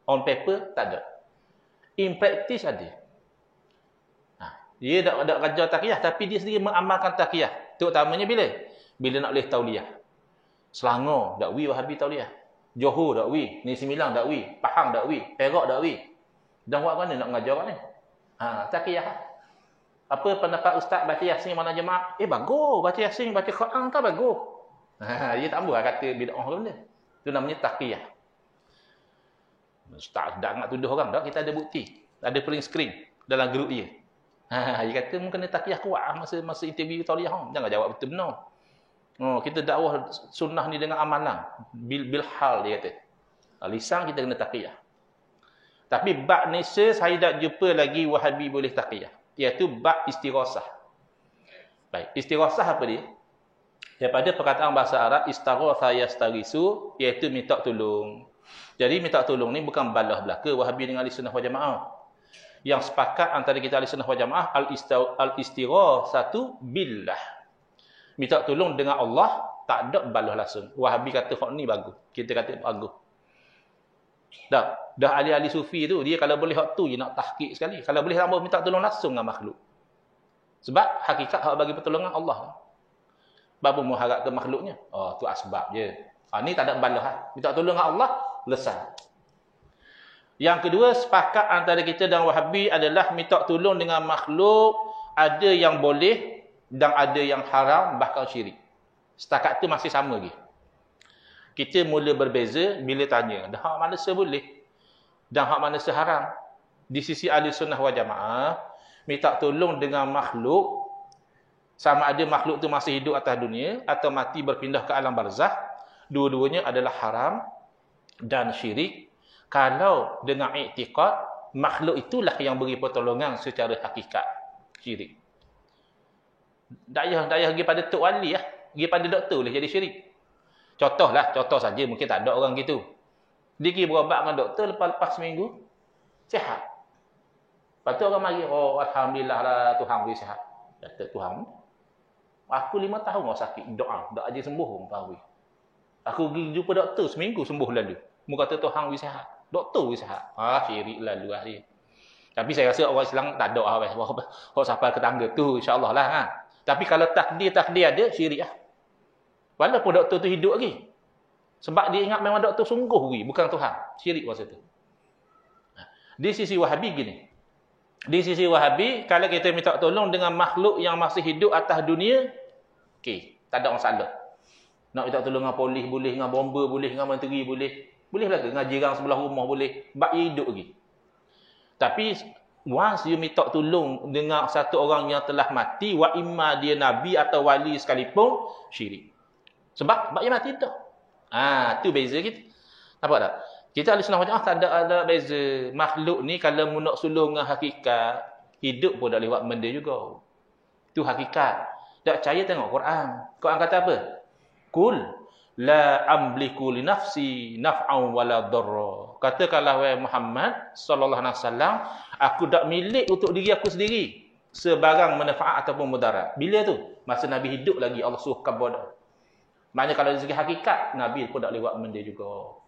on paper, tak ada. In practice ada. Dia tak ajar taqiyah, tapi dia sendiri mengamalkan taqiyah. Terutamanya bila? Bila nak boleh tauliah. Selangor dakwi Wahabi tauliah. Johor dakwi, Negeri Sembilan dakwi, Pahang dakwi, Perak dakwi. Dan buat mana nak mengajar ni? Taqiyah. Apa pendapat ustaz baca Yasin mana jemaah? Bagus, baca Yasin, baca Quran kan bagus. Dia tak boleh kata bid'ah benda. Itu namanya taqiyah. Tak nak tuduh orang dah, kita ada bukti. Ada print screen dalam grup dia. Dia kata mungkin kena taqiyah kuat masa interview tauliah. Jangan jawab betul benar. Kita dakwah sunnah ni dengan amalan. Bil hal dia kata. Lisan kita kena taqiyah. Tapi bab ni saya tak jumpa lagi Wahabi boleh taqiyah. Iaitu bab istighasah. Baik, istighasah apa dia? Daripada perkataan bahasa Arab istaghatha yastaghisu, iaitu minta tolong. Jadi minta tolong ni bukan balah belaka Wahabi dengan Ahli Sunnah wal Jamaah. Yang sepakat antara kita Ahli Sunnah wal Jamaah al-istighatsatu billah. Minta tolong dengan Allah, tak ada balah langsung. Wahabi kata hak ni bagus, kita kata bagus. Dah ahli-ahli sufi tu dia kalau boleh hak tu je nak tahqiq sekali. Kalau boleh tak mau minta tolong langsung dengan makhluk. Sebab hakikat hak bagi pertolongan Allah. Babu mau harap ke makhluknya. Tu asbab je. Ni tak ada balah. Minta tolong dengan Allah, lesai. Yang kedua, sepakat antara kita dan Wahabi adalah minta tolong dengan makhluk ada yang boleh dan ada yang haram, bahkan syirik. Setakat tu masih sama lagi. Kita mula berbeza bila tanya, dah hak mana boleh dan hak mana haram. Di sisi Ahli Sunnah wal Jamaah, minta tolong dengan makhluk sama ada makhluk tu masih hidup atas dunia atau mati berpindah ke alam barzakh, dua-duanya adalah haram dan syirik kalau dengan iktikad makhluk itulah yang beri pertolongan secara hakikat. Syirik. Tak payah pergi pada tok wali lah. Pergi pada doktor boleh jadi syirik. Contoh saja, mungkin tak ada orang gitu. Dia pergi berobat dengan doktor, lepas seminggu sihat. Lepas tu orang mari, alhamdulillah lah Tuhan beri sihat. Kata Tuhan, aku 5 tahun sakit, doa aja sembuh orang tahu. Aku pergi jumpa doktor seminggu sembuh lalu. Mu kata Tuhan beri sihat. Doktor beri sihat. Syirik lalu lah dia. Tapi saya rasa orang Islam tak ada orang sampai ke tangga tu, insya-Allah lah. Tapi kalau takdir ada, syirik lah. Walaupun doktor tu hidup lagi. Sebab dia ingat memang doktor sungguh bukan Tuhan. Syirik masa tu. Di sisi Wahabi gini. Di sisi Wahabi, kalau kita minta tolong dengan makhluk yang masih hidup atas dunia, okey, tak ada masalah. Nak minta tolong dengan polis boleh, dengan bomba boleh, dengan menteri boleh. Boleh lah ke? Dengan jiran sebelah rumah boleh. Sebab dia hidup lagi. Tapi, once you minta tolong dengan satu orang yang telah mati, wa imma dia nabi atau wali sekalipun, syirik. Sebab dia mati dah. Tu beza kita. Nampak tak? Kita Ahli Sunnah wal Jamaah tak ada beza. Makhluk ni kalau mu nak sulung dengan hakikat, hidup pun dah lewat benda juga. Itu hakikat. Tak percaya tengok Quran. Quran kata apa? Qul la amliku li nafsi naf'an wala darra. Katakanlah wahai Muhammad sallallahu alaihi wasallam, aku tak milik untuk diri aku sendiri sebarang manfaat ataupun mudarat. Bila tu? Masa Nabi hidup lagi Allah suruh kabar. Maknanya kalau dari segi hakikat, Nabi pun tak lewat benda juga.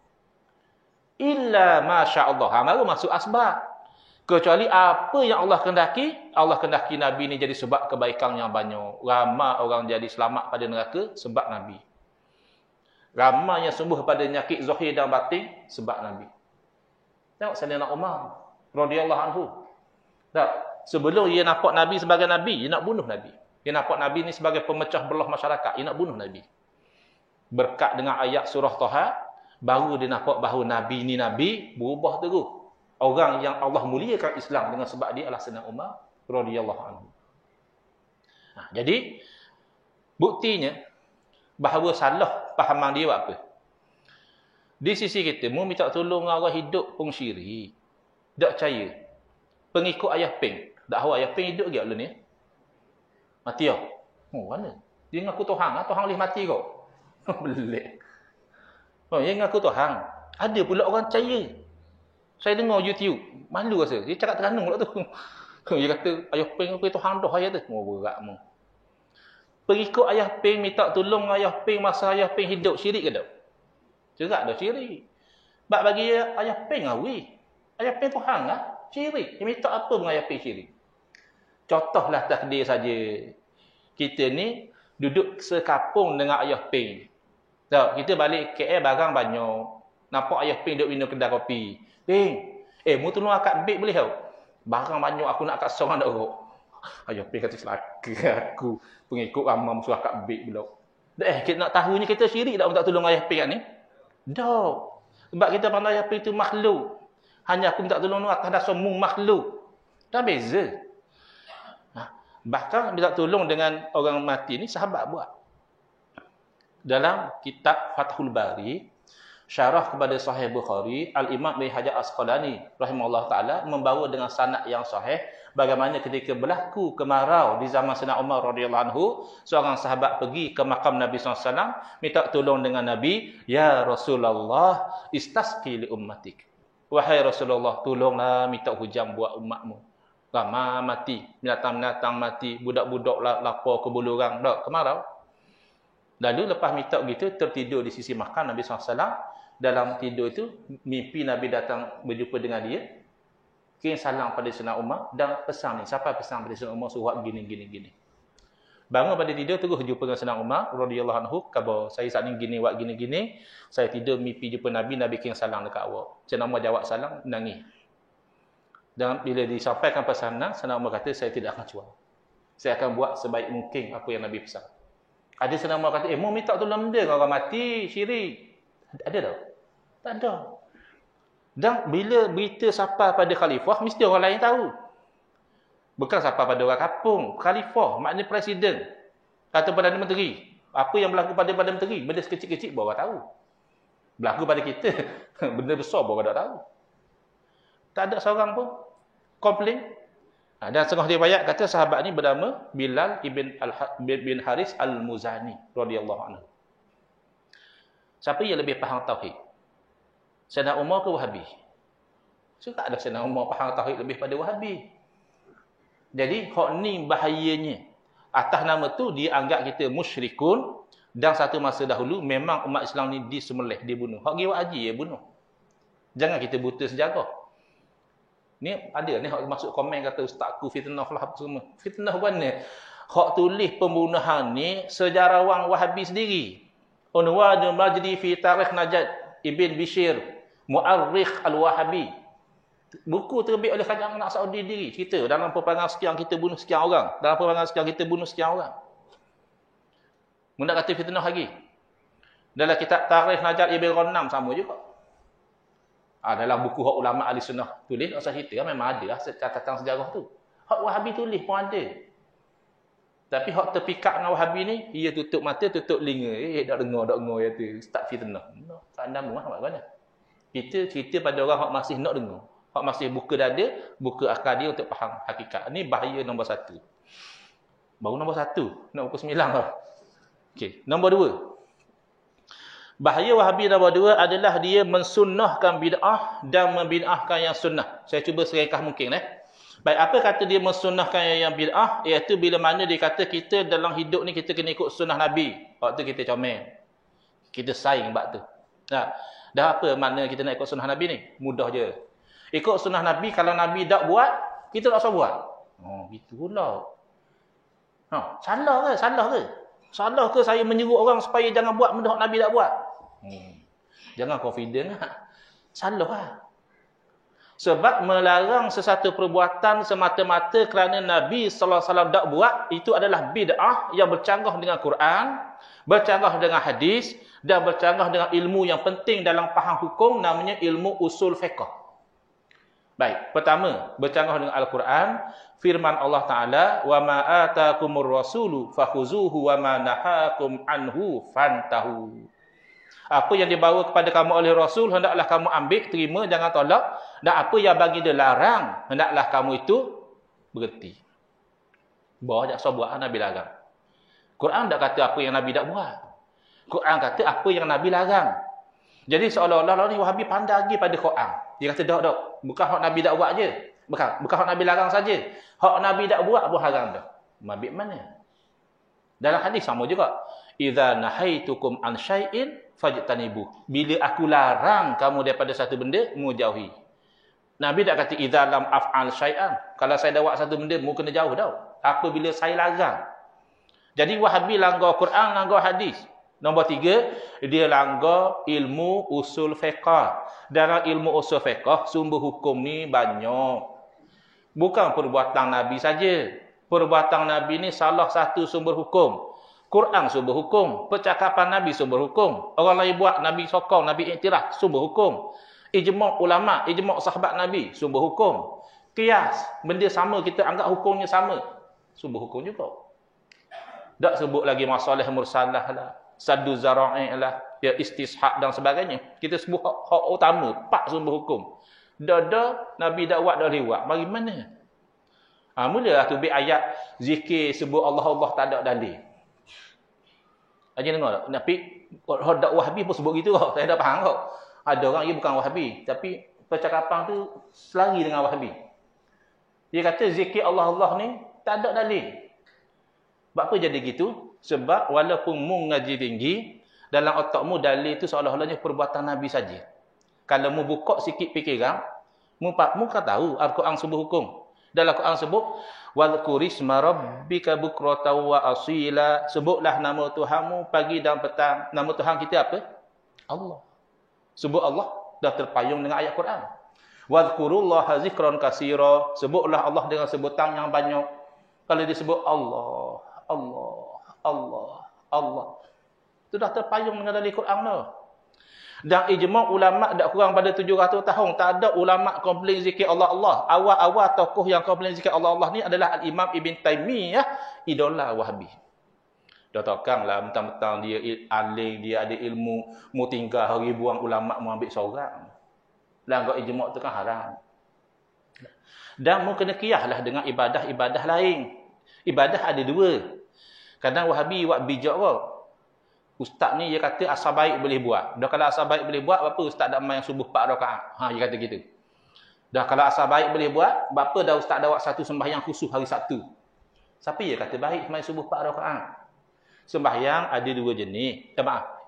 Illa masya-Allah. Baru masuk asbab. Kecuali apa yang Allah kendaki Nabi ni jadi sebab kebaikan yang banyak. Ramai orang jadi selamat pada neraka sebab Nabi. Ramai yang sembuh pada penyakit zahir dan batin sebab Nabi. Tengok Sayyidina Umar radhiyallahu anhu. Tak, sebelum dia nampak Nabi sebagai Nabi, dia nak bunuh Nabi. Dia nampak Nabi ni sebagai pemecah belah masyarakat, dia nak bunuh Nabi. Berkat dengan ayat surah Taha, baru dia nampak bahawa Nabi ni Nabi, berubah terus. Orang yang Allah muliakan Islam dengan sebab dia adalah Sayyidina Umar radhiyallahu anhu. Jadi, buktinya, bahawa salah fahaman dia apa? Di sisi kita, mu minta tolong orang hidup pun syirik. Tak percaya. Pengikut Ayah Peng. Dakwah Ayah Peng hidup ke ni? Mati ya? Mana? Dia ngaku Tuhan. Tuhan boleh mati kau. Belik. Dia ngaku Tuhan. Ada pula orang percaya. Saya dengar YouTube. Malu rasa. Dia cakap teranung pula tu. Dia kata, Ayah Peng aku Tuhan dah ayat tu. Berat mu. Pengikut Ayah Peng minta tolong Ayah Peng masa Ayah Peng hidup. Syirik ke tak? Cerak dah syirik. Sebab bagi Ayah Peng awi. Ayah Peng Tuhan lah. Syirik. Dia minta apa dengan Ayah Peng syirik? Contohlah takdir saja. Kita ni duduk sekapung dengan Ayah Peng. Tak, kita balik KL barang banyak. Nampak Ayah Peng duduk minum kedai kopi. Peng, mu tolong akak beg boleh tau? Barang banyak aku nak akak seorang dah rok. Ayah Peng kata selaka aku. Pengikut ramai musuh akak beg pula. Kita nak tahunya kita syirik tak minta tolong ayah pihak ni? Tak. Sebab kita pandai ayah pihak itu makhluk. Hanya aku minta tolong atas dasar mu makhluk. Dah beza. Bahkan minta tolong dengan orang mati ni sahabat buat. Dalam kitab Fathul Bari, syarah kepada Sahih Bukhari, Al-Imam Ibn Hajar Asqalani rahimahullah taala membawa dengan sanad yang sahih bagaimana ketika berlaku kemarau di zaman Sayyidina Umar radhiyallahu anhu, seorang sahabat pergi ke makam Nabi SAW minta tolong dengan Nabi, "Ya Rasulullah, istasqi li ummatik." Wahai Rasulullah, tolonglah minta hujan buat umatmu. Ramai mati, binatang-binatang mati, budak-budak lapar ke bulurang, dak kemarau. Lalu lepas minta begitu, tertidur di sisi makam Nabi SAW. Dalam tidur itu, mimpi Nabi datang berjumpa dengan dia. Kirim salam pada Sayyidina Umar dan pesan ni. Siapa pesan pada Sayyidina Umar suruh gini. Bangun pada tidur, terus jumpa dengan Sayyidina Umar radhiyallahu anhu, khabar saya saat ni gini, buat gini. Saya tidur mimpi jumpa Nabi, Nabi kirim salam dekat awak. Sayyidina Umar jawab salam, nangis. Dan bila disampaikan pesanan, Sayyidina Umar kata, saya tidak akan cuak. Saya akan buat sebaik mungkin apa yang Nabi pesan. Ada Sayyidina Umar kata, mau minta tolong benda orang mati, syirik. Ada tak? Tak ada. Dan bila berita sampai pada khalifah, mesti orang lain tahu. Bukan sampai pada orang kampung. Khalifah, maknanya presiden. Kata Perdana Menteri. Apa yang berlaku pada Perdana Menteri, benda sekecil-kecil baru orang tahu. Berlaku pada kita, benda besar baru orang tak tahu. Tak ada seorang pun komplain. Dan setengah riwayat kata sahabat ni bernama Bilal bin Haris Al-Muzani radhiyallahu anhu. Siapa yang lebih faham tauhid? Sayyidina Umar ke Wahabi? So tak ada Sayyidina Umar faham tauhid lebih pada Wahabi. Jadi hak ni bahayanya. Atas nama tu dia anggap kita musyrikun, dan satu masa dahulu memang umat Islam ni disembelih, dibunuh. Hak giwat haji ya bunuh. Jangan kita buta sejarah. Ni ada ni hak masuk komen kata ustazku fitnah lah apa semua. Fitnah mana? Hak tulis pembunuhan ni sejarawan Wahabi sendiri. Unwanul Majdi fi Tarikh Najd Ibn Bishir Mu'arrikh Al-Wahabi. Buku terbit oleh Kerajaan Arab Saudi diri. Cerita dalam peperangan sekian kita bunuh sekian orang. Dalam peperangan sekian kita bunuh sekian orang. Mula kata fitnah lagi. Dalam kitab Tarikh Najd Ibn Ghanam sama juga. Dalam buku hak ulama ahli sunnah tulis, asal cerita kan memang ada catatan sejarah tu. Hak Wahabi tulis pun ada. Tapi hak terpikat dengan Wahabi ni, ia tutup mata, tutup telinga. Tak dengar ya tu. Start fitnah. Tak ada muah mana. Kita cerita pada orang hak masih nak dengar. Hak masih buka dada, buka akal dia untuk faham hakikat. Ini bahaya nombor 1. Baru nombor 1. Nak pukul 9 lah. Okey, nombor 2. Bahaya Wahabi nombor 2 adalah dia mensunnahkan bid'ah dan membid'ahkan yang sunnah. Saya cuba seringkah mungkin. Baik, apa kata dia mensunnahkan yang bid'ah? Iaitu bila mana dia kata kita dalam hidup ni kita kena ikut sunnah Nabi. Waktu kita comel. Kita saing bab tu. Dah apa makna kita nak ikut sunnah Nabi ni? Mudah je. Ikut sunnah Nabi, kalau Nabi tak buat, kita tak usah buat. Gitu pula. Salah ke? Salah ke saya menyuruh orang supaya jangan buat benda Nabi tak buat? Jangan confident lah. Salah lah. Sebab melarang sesuatu perbuatan semata-mata kerana Nabi SAW tak buat, itu adalah bid'ah yang bercanggah dengan Quran, bercanggah dengan hadis, dan bercanggah dengan ilmu yang penting dalam faham hukum, namanya ilmu usul fiqh. Baik, pertama, bercanggah dengan Al-Quran, firman Allah Ta'ala, وَمَا آتَاكُمُ الرَّسُولُ فَخُذُوهُ وَمَا نَهَاكُمْ عَنْهُ فَانْتَهُوا. Apa yang dibawa kepada kamu oleh Rasul, hendaklah kamu ambil, terima, jangan tolak. Dan apa yang bagi dia larang, hendaklah kamu itu berhenti. Bawa tak usah buat, Nabi larang. Quran tak kata apa yang Nabi tak buat. Quran kata apa yang Nabi larang. Jadi seolah-olah ni Wahabi pandai lagi pada Quran. Dia kata tak. Bukan hak Nabi tak buat je. Bukan hak Nabi larang saja. Hak Nabi tak buat pun haram dah. Mabit mana? Dalam hadis sama juga. Idza nahaitukum an syai'in fajtanibu. Bila aku larang kamu daripada satu benda, mu jauhi. Nabi tak kata idza lam af'al syai'an. Kalau saya dah buat satu benda, mu kena jauh dah. Apabila saya larang. Jadi Wahabi langgar Quran, langgar hadis. Nombor 3, dia langgar ilmu usul fiqh. Dalam ilmu usul fiqh, sumber hukum ni banyak. Bukan perbuatan Nabi saja. Perbuatan Nabi ni salah satu sumber hukum. Quran sumber hukum. Percakapan Nabi sumber hukum. Orang lain buat, Nabi sokong, Nabi iktiraf, sumber hukum. Ijma' ulama', ijma' sahabat Nabi, sumber hukum. Qiyas, benda sama kita anggap hukumnya sama, sumber hukum juga. Tak sebut lagi masalah mursalah lah, saddu zara'i lah, ya istishab dan sebagainya. Kita sebut hak utama, 4 sumber hukum. Dah Nabi dakwah dah lewat. Bagi mana? Mulalah tu bi ayat zikir sebut Allah tak ada dalil. Aja dengar tak? Tapi hak dakwah Wahabi pun sebut gitu kok. Saya dah faham kok. Ada orang dia bukan Wahabi, tapi percakapan tu selari dengan Wahabi. Dia kata zikir Allah ni tak ada dalil. Sebab apa jadi gitu? Sebab walaupun mu ngaji tinggi, dalam otakmu dalil itu seolah-olahnya perbuatan Nabi saja. Kalau mu buka sikit fikiran, mu kan tahu Al-Quran sebut hukum. Dalam Al-Quran sebut, "Wadhkurisma rabbika bukratan wa asila." Sebutlah nama Tuhanmu pagi dan petang. Nama Tuhan kita apa? Allah. Sebut Allah dah terpayung dengan ayat Quran. "Wadhkurullaha zikran katsira." Sebutlah Allah dengan sebutan yang banyak. Kalau disebut Allah, itu dah terpayung dengan dalil Quran dah. Dan ijma' ulama' tak kurang pada 700 tahun. Tak ada ulama' komplain zikir Allah. Awal-awal tokoh yang komplain zikir Allah ni adalah Al-Imam Ibn Taymiyah, idola Wahabi. Dah takkanlah mentang-mentang dia alim, dia ada ilmu, mu tinggal ribuan ulama' mu ambil seorang. Langgar ijma' tu kan haram. Dan mu kena qiyaslah dengan ibadah-ibadah lain. Ibadah ada 2. Kadang Wahabi buat bijak kau. Ustaz ni dia kata asal baik boleh buat. Dah kalau asal baik boleh buat, apa ustaz dak main subuh 4 rakaat? Dia kata gitu. Dah kalau asal baik boleh buat, berapa dah ustaz dah buat satu sembahyang khusus hari Sabtu? Siapa dia kata baik main subuh 4 rakaat? Sembahyang ada 2 jenis.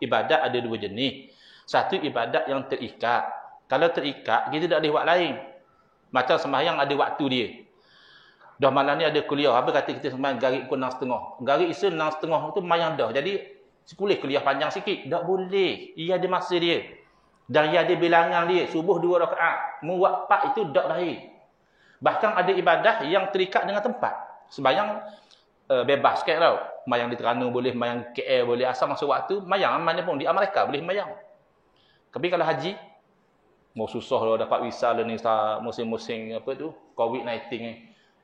Ibadat ada 2 jenis. Satu ibadat yang terikat. Kalau terikat, kita tak boleh buat lain. Macam sembahyang ada waktu dia. Dah malam ni ada kuliah. Apa kata kita sembahyang garik pukul 6.30. Garik isu 6.30 tu mayang dah. Jadi boleh kuliah panjang sikit. Tak boleh. Ia ada masa dia. Dan ia ada bilangan dia. Subuh 2 rakaat. Mu buat 4 itu tak baik. Bahkan ada ibadah yang terikat dengan tempat. Sembahyang bebas sikit tau. Mayang di Terengganu boleh, mayang KL boleh. Asal masuk waktu, mayang mana pun. Di Amerika boleh mayang. Tapi kalau haji, mau susah lah dapat visa lah ni musim-musim apa tu, COVID-19 ni.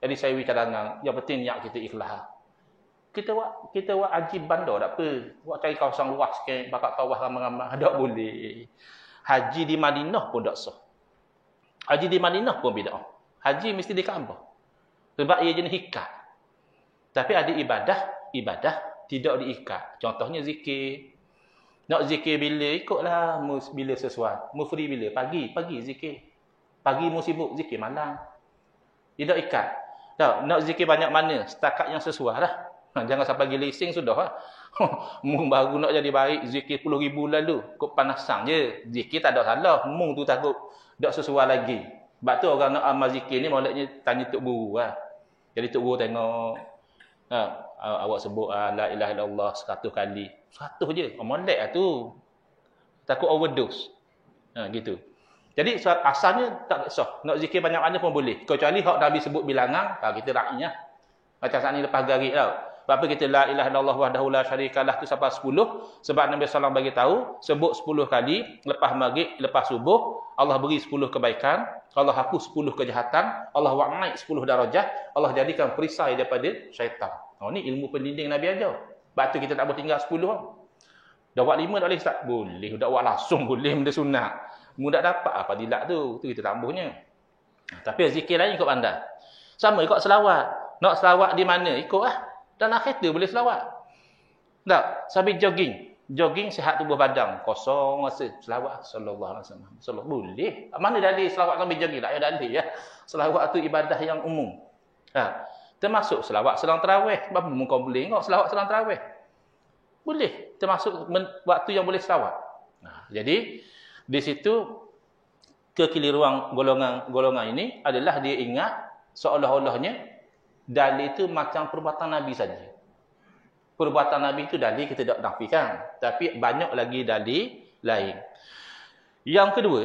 Jadi saya cadangan. Yang penting niat kita ikhlas. Kita buat haji bandar tak apa. Buat cari kawasan luas sikit, bakal tawaf ramai-ramai. Tak boleh. Haji di Madinah pun tak sah. Haji di Madinah pun bid'ah. Haji mesti di Kaabah. Sebab ia jenis ikat. Tapi ada ibadah tidak diikat. Contohnya zikir. Nak zikir bila, ikutlah bila sesuai. Mu free bila? Pagi zikir. Pagi mu sibuk, zikir malam. Tidak ikat. Tak, nak zikir banyak mana? Setakat yang sesuai lah. Jangan sampai gila ising sudah lah. Mu baru nak jadi baik, zikir 10,000 lalu. Kok panasan je. Zikir tak ada salah. Mu tu takut tak sesuai lagi. Sebab tu orang nak amal zikir ni maksudnya tanya Tok Guru lah. Jadi Tok Guru tengok. Awak sebut la ilaha illallah 100 kali. 100 je. Molek lah tu. Takut overdose. Gitu. Jadi asalnya tak sah. Nak zikir banyak mana pun boleh. Kecuali hak Nabi sebut bilangan, kita rakyatnya. Macam saat ni lepas garik tau. Sebab apa kita la ilaha illallah wahdahu la syarikalah tu sampai 10. Sebab Nabi SAW bagi tahu, sebut 10 kali, lepas maghrib, lepas subuh, Allah beri 10 kebaikan, Allah hapus 10 kejahatan, Allah naik 10 darajat, Allah jadikan perisai daripada syaitan. Ni ilmu pendinding Nabi ajar. Sebab tu kita tak boleh tinggal 10 orang. Dah buat 5 tak boleh start? Boleh. Dah buat langsung boleh benda sunat. Mudah dapat apa fadilat tu. Tu kita tambahnya. Tapi zikir lain ikut pandai. Sama ikut selawat. Nak selawat di mana? Ikut lah. Dan akhir tu boleh selawat. Tak? Sambil jogging. Jogging sihat tubuh badan. Kosong rasa. Selawat. Sallallahu alaihi wasallam. Sallallahu. Boleh. Mana dalil selawat sambil jogging? Tak ada dalil ya. Selawat tu ibadah yang umum. Termasuk selawat selang tarawih. Berapa muka boleh tengok selawat selang tarawih? Boleh. Termasuk waktu yang boleh selawat. Jadi, di situ kekeliruan golongan ini adalah dia ingat seolah-olahnya dalil itu macam perbuatan Nabi saja. Perbuatan Nabi itu dalil kita tak nafikan. Tapi banyak lagi dalil lain. Yang kedua,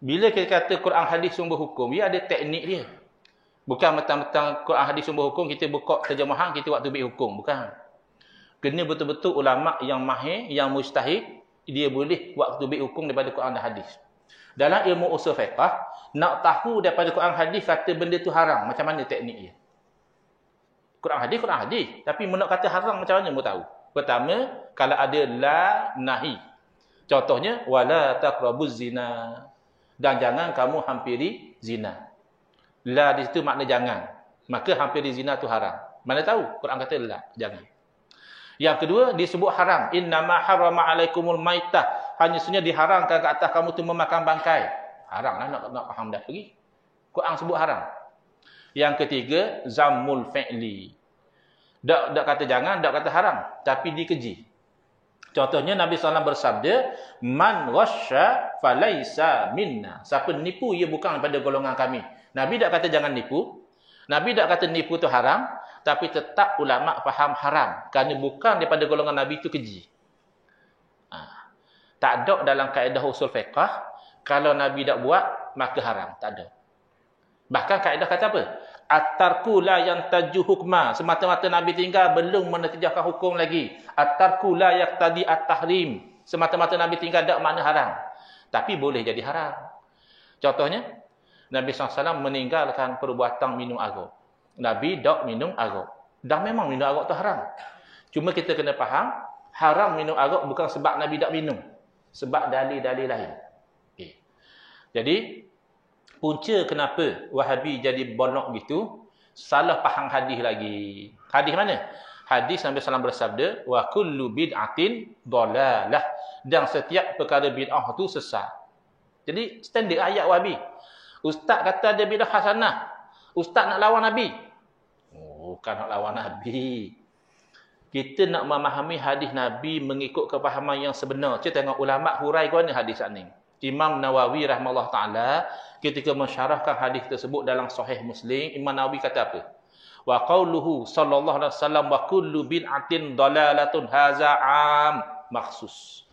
bila kita kata Quran hadis sumber hukum, dia ada teknik dia. Bukan mentang-mentang Quran hadis sumber hukum, kita buka terjemahan, kita buat tubik hukum. Bukan. Kena betul-betul ulama yang mahir, yang mujtahid, dia boleh buat tubik hukum daripada Quran dan hadis. Dalam ilmu usul fiqh, nak tahu daripada Quran hadis kata benda tu haram, macam mana teknik dia? Quran hadis. Tapi nak kata haram macam mana mau tahu? Pertama, kalau ada la nahi. Contohnya, wala taqrabuz zina. Dan jangan kamu hampiri zina. La di situ makna jangan. Maka hampiri zina tu haram. Mana tahu? Quran kata la, jangan. Yang kedua, disebut haram. Innama harrama alaikumul maitah. Hanya sebenarnya diharamkan ke atas kamu tu memakan bangkai. Haram lah, nak faham dah pergi. Quran sebut haram. Yang ketiga, zammul fi'li. Tak kata jangan, tak kata haram. Tapi dikeji. Contohnya, Nabi SAW bersabda, Man ghasya falaysa minna. Siapa nipu, ia bukan daripada golongan kami. Nabi tak kata jangan nipu. Nabi tak kata nipu tu haram. Tapi tetap ulama faham haram. Kerana bukan daripada golongan Nabi itu keji. Tak ada dalam kaedah usul fiqh. Kalau Nabi tak buat, maka haram. Tak ada. Bahkan kaedah kata apa? At-tarku la yantaju hukma. Semata-mata Nabi tinggal, belum menetijahkan hukum lagi. At-tarku la yaqtadi at-tahrim. Semata-mata Nabi tinggal, tak makna haram. Tapi boleh jadi haram. Contohnya, Nabi SAW meninggalkan perbuatan minum arak. Nabi tak minum arak. Dan memang minum arak tu haram. Cuma kita kena faham, haram minum arak bukan sebab Nabi tak minum. Sebab dalil-dalil lain. Okay. Jadi, punca kenapa Wahabi jadi bonok gitu, salah faham hadis lagi. Hadis mana? Hadis Nabi SAW bersabda, wa kullu bid'atin dalalah. Dan setiap perkara bid'ah itu sesat. Jadi, standard ayat Wahabi. Ustaz kata ada bid'ah hasanah. Ustaz nak lawan Nabi. Bukan nak lawan Nabi. Kita nak memahami hadis Nabi mengikut kefahaman yang sebenar. Kita tengok ulama hurai ke mana hadis ni. Imam Nawawi rahimahullah ta'ala ketika mensyarahkan hadis tersebut dalam Sahih Muslim, Imam Nawawi kata apa? Wa qauluhu sallallahu alaihi wasallam wa kullu bid'atin dalalatun haza am makhsus.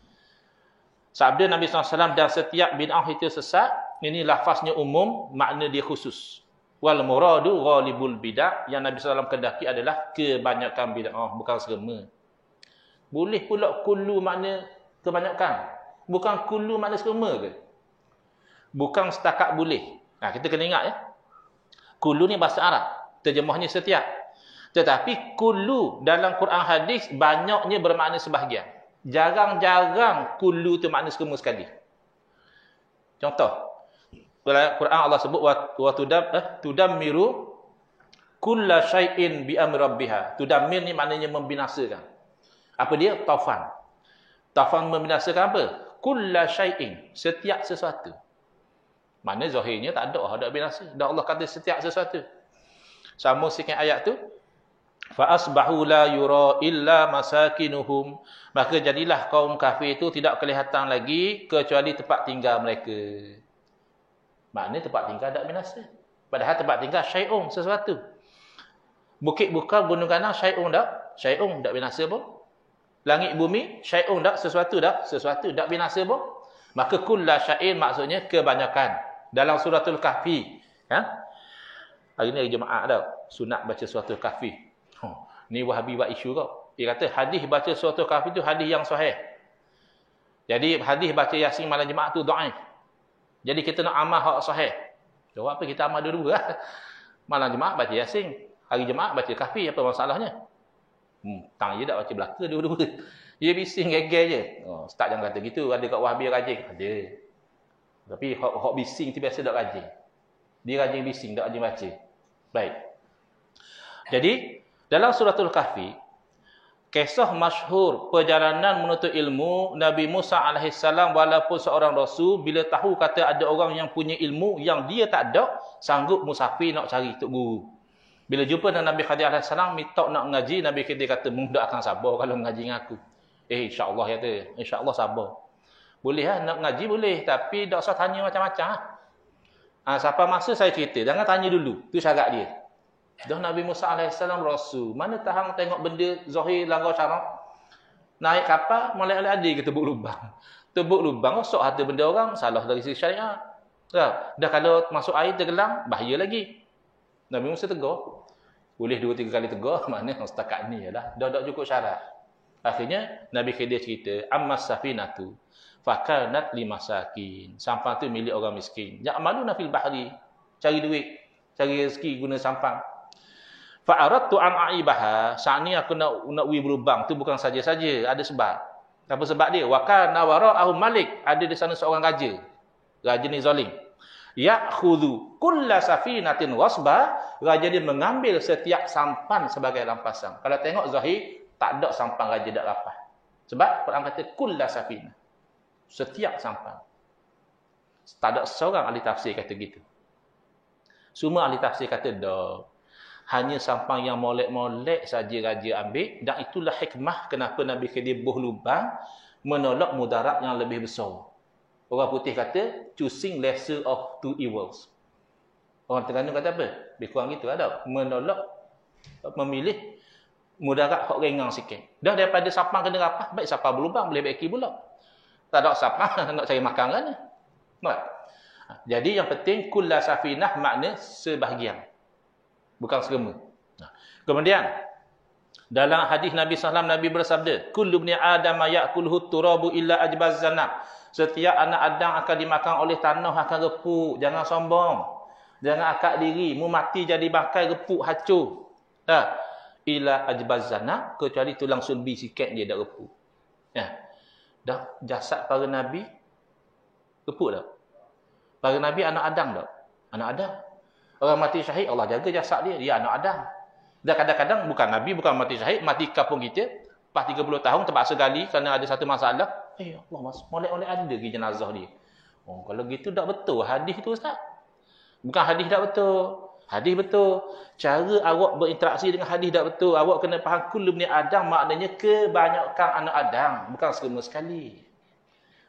Sabda Nabi SAW, dan setiap bid'ah itu sesat, ini lafaznya umum, makna dia khusus. Wal muradu ghalibul bid'ah, yang Nabi SAW kendaki adalah kebanyakan bid'ah, bukan semua. Boleh pula kullu makna kebanyakan. Bukan kullu makna semua ke? Bukan setakat boleh. Kita kena ingat ya. Kullu ni bahasa Arab. Terjemahnya setiap. Tetapi kullu dalam Quran hadis banyaknya bermakna sebahagian. Jarang-jarang kullu tu makna semua sekali. Contoh. Dalam Quran Allah sebut wa tudammiru kulla syai'in bi amri rabbiha. Tudammir ni maknanya membinasakan. Apa dia? Taufan. Taufan membinasakan apa? Kulla syai'in, setiap sesuatu. Mana zahirnya tak ada binasa. Dan Allah kata setiap sesuatu. Sama sikit ayat tu. Fa asbahu la yura illa masakinuhum. Maka jadilah kaum kafir itu tidak kelihatan lagi kecuali tempat tinggal mereka. Maknanya tempat tinggal tak binasa. Padahal tempat tinggal syai'un, sesuatu. Bukit bukar, gunung ganang, syai'un tak binasa pun. Langit bumi, syai'un tak, sesuatu tak binasa pun. Maka kulla syai'in maksudnya kebanyakan. Dalam suratul kahfi. Hari ni hari Jumaat tau. Sunat baca suratul kahfi. Ni Wahabi buat isu kau. Dia kata hadis baca suratul kahfi tu hadis yang sahih. Jadi hadis baca Yasin malam Jumaat tu dhaif. Jadi kita nak amal hak sahih. Jawab apa? Kita amal dua-dua lah. Malam Jumaat baca Yasin. Hari Jumaat baca kahfi. Apa masalahnya? Tang je tak baca belaka dua-dua. Dia bising geger je. Ustaz jangan kata gitu. Ada kat Wahabi rajin? Ada. Tapi hak bising tu biasa tak rajin. Dia rajin bising, tak rajin baca. Baik. Jadi, dalam suratul kahfi, kisah masyhur perjalanan menuntut ilmu Nabi Musa AS walaupun seorang rasul, bila tahu kata ada orang yang punya ilmu yang dia tak ada, sanggup musafir nak cari tok guru. Bila jumpa dengan Nabi Khadir AS, minta nak ngaji, Nabi Khadir kata, mudah akan sabar kalau mengaji dengan aku. InsyaAllah kata, insyaAllah sabar. Boleh lah, nak ngaji boleh, tapi tak usah tanya macam-macam lah. Siapa masa saya cerita, jangan tanya dulu. Itu syarat dia. Dah Nabi Musa AS rasul. Mana tahan tengok benda zahir langgar syarak. Naik kapal, mulai adik ke tebuk lubang. Tebuk lubang, sok harta benda orang, salah dari sisi syariat. Dah kalau masuk air tenggelam, bahaya lagi. Nabi Musa tegur. Boleh 2-3 kali tegur, mana setakat ni lah. Dah tak cukup syarat. Akhirnya Nabi Khidir cerita, ammas safinatu fakanat limasakin. Sampan tu milik orang miskin. Ya'maluna fil bahri. Cari duit, cari rezeki guna sampan. Fa aradtu an aibaha. Saat ni aku nak pergi berlubang tu bukan saja-saja, ada sebab. Apa sebab dia? Wa kana wara'ahu malik. Ada di sana seorang raja. Raja ni zalim. Ya'khudhu kulla safinatin wasba. Raja dia mengambil setiap sampan sebagai rampasan. Kalau tengok zahir, tak ada sampan raja tak rampas. Sebab Quran kata kulla safinah. Setiap sampan. Tak ada seorang ahli tafsir kata gitu. Semua ahli tafsir kata dah. Hanya sampan yang molek-molek saja raja ambil. Dan itulah hikmah kenapa Nabi Khidir buh lubang menolak mudarat yang lebih besar. Orang putih kata choosing lesser of two evils. Orang Terengganu kata apa? Lebih kurang gitu ada. Menolak, memilih mudarat hak ringan sikit. Dah daripada sampan kena rapah, baik sampan berlubang boleh baiki pula. Tak ada sampan nak cari makan kan? Nampak? Jadi yang penting kulla safinah makna sebahagian. Bukan semua. Kemudian dalam hadis Nabi SAW, Nabi bersabda, kullu ibni adam ya'kuluhu turabu illa ajbaz zanab. Setiap anak Adam akan dimakan oleh tanah, akan repuk. Jangan sombong. Jangan akak diri. Mu mati jadi bangkai, repuk, hancur. Illa ajbaz zanab, kecuali tulang sulbi sikit dia dah repuk. Dah jasad para Nabi repuk tak? Para Nabi anak Adam tak? Anak Adam. Orang mati syahid, Allah jaga jasad dia. Dia anak Adam. Dan kadang-kadang bukan Nabi, bukan mati syahid, mati kampung kita, lepas 30 tahun terpaksa gali kerana ada satu masalah. Allah, molek-molek ada lagi jenazah dia. Oh, kalau gitu tak betul hadis tu Ustaz. Bukan hadis tak betul. Hadis betul. Cara awak berinteraksi dengan hadis tak betul. Awak kena faham kullu ibni Adam maknanya kebanyakan anak Adam, bukan semua sekali.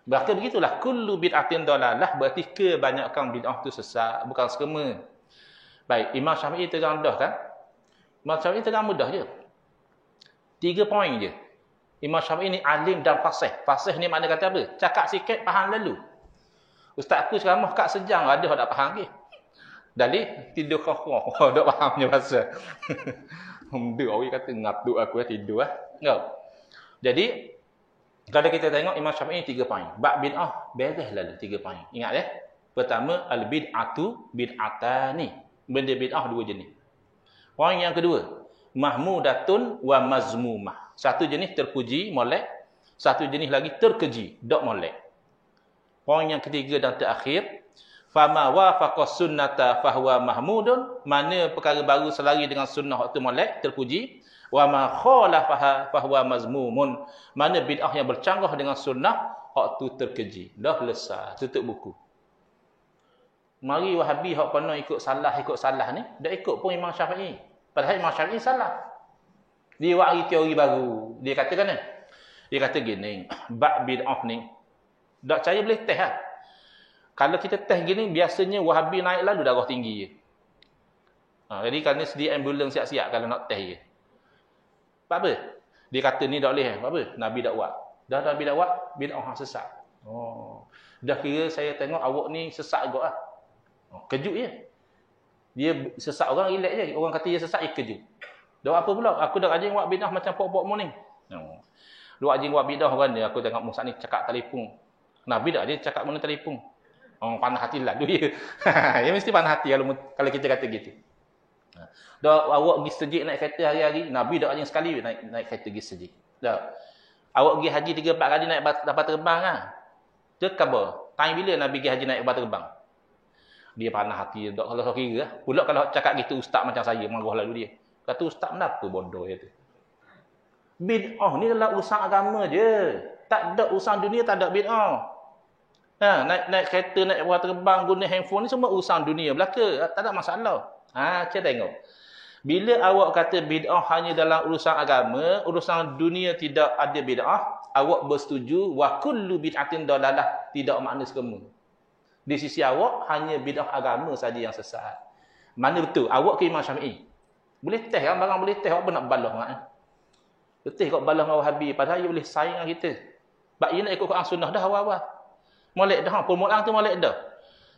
Bahkan begitulah kullu bid'atin dalalah, berarti kebanyakan bid'ah tu sesat, bukan semua. Baik, Imam Syafi'i terang mudah kan? Imam Syafi'i terang mudah je. 3 poin je. Imam Syafi'i ni alim dan fasih. Fasih ni makna kata apa? Cakap sikit, faham lalu. Ustaz aku ceramah kat sejam, ada orang tak faham ke? Dalil, tidur kau tak faham punya bahasa. Dia orang kata, ngatuk aku tidur lah. Jadi, kalau kita tengok Imam Syafi'i 3 poin. Bab bid'ah, beres lalu 3 poin. Ingat ya? Pertama, al-bid'atu bid'atani. Benda bid'ah 2 jenis. Poin yang kedua, mahmudatun wa mazmumah. Satu jenis terpuji, molek. Satu jenis lagi terkeji, dok molek. Poin yang ketiga dan terakhir, fama wafaqa sunnata fahuwa mahmudun. Mana perkara baru selari dengan sunnah waktu molek, terpuji. Wa ma khalafaha fahuwa mazmumun. Mana bid'ah yang bercanggah dengan sunnah waktu terkeji. Dah selesai, tutup buku. Mari Wahabi hak pernah ikut salah ni, dah ikut pun Imam Syafi'i. Padahal Imam Syafi'i salah. Dia wari teori baru. Dia kata kan? Dia kata gini, bab bid'ah ni, tak percaya boleh test lah. Kalau kita test gini, biasanya Wahabi naik lalu darah tinggi je. Jadi kerana sedia ambulans siap-siap kalau nak test je. Sebab apa? Dia kata ni tak boleh. Sebab apa? Nabi tak buat. Dah Nabi tak buat, bid'ah sesat. Dah kira saya tengok awak ni sesat juga lah. Kejut je. Dia sesat orang, relax je. Orang kata dia sesat, dia kejut. Dah apa pula? Aku dah rajin buat bidah macam pok-pok morning. Dia rajin buat bidah kan dia. Aku tengok Musa ni cakap telefon. Nabi tak dia cakap mana telefon. Orang panas hati lah. Dia mesti panas hati kalau kita kata gitu. Dah awak pergi sejik naik kereta hari-hari. Nabi dah rajin sekali naik kereta pergi sejik. Dah. Awak pergi haji 3-4 kali naik kapal terbang kan. Dia khabar. Time bila Nabi pergi haji naik kapal terbang? Dia panas hati. Tak kalau kira. Pula kalau cakap gitu ustaz macam saya. Marah lalu dia. Kata ustaz kenapa bodoh itu? Bid'ah ni adalah urusan agama je. Tak ada urusan dunia, tak ada bid'ah. Naik kereta, naik kapal terbang, guna handphone ni semua urusan dunia belaka. Tak ada masalah. Saya tengok. Bila awak kata bid'ah hanya dalam urusan agama, urusan dunia tidak ada bid'ah, awak bersetuju wa kullu bid'atin dalalah, tidak makna semua. Di sisi awak hanya bid'ah agama saja yang sesat. Mana betul? Awak ke Imam Syafi'i? Boleh test kan? Barang boleh test. Apa nak balah kan? Betul kau balah dengan Wahabi. Padahal dia boleh saing dengan kita. Sebab dia nak ikut Quran Sunnah dah awal-awal. Molek dah. Permulaan tu molek dah.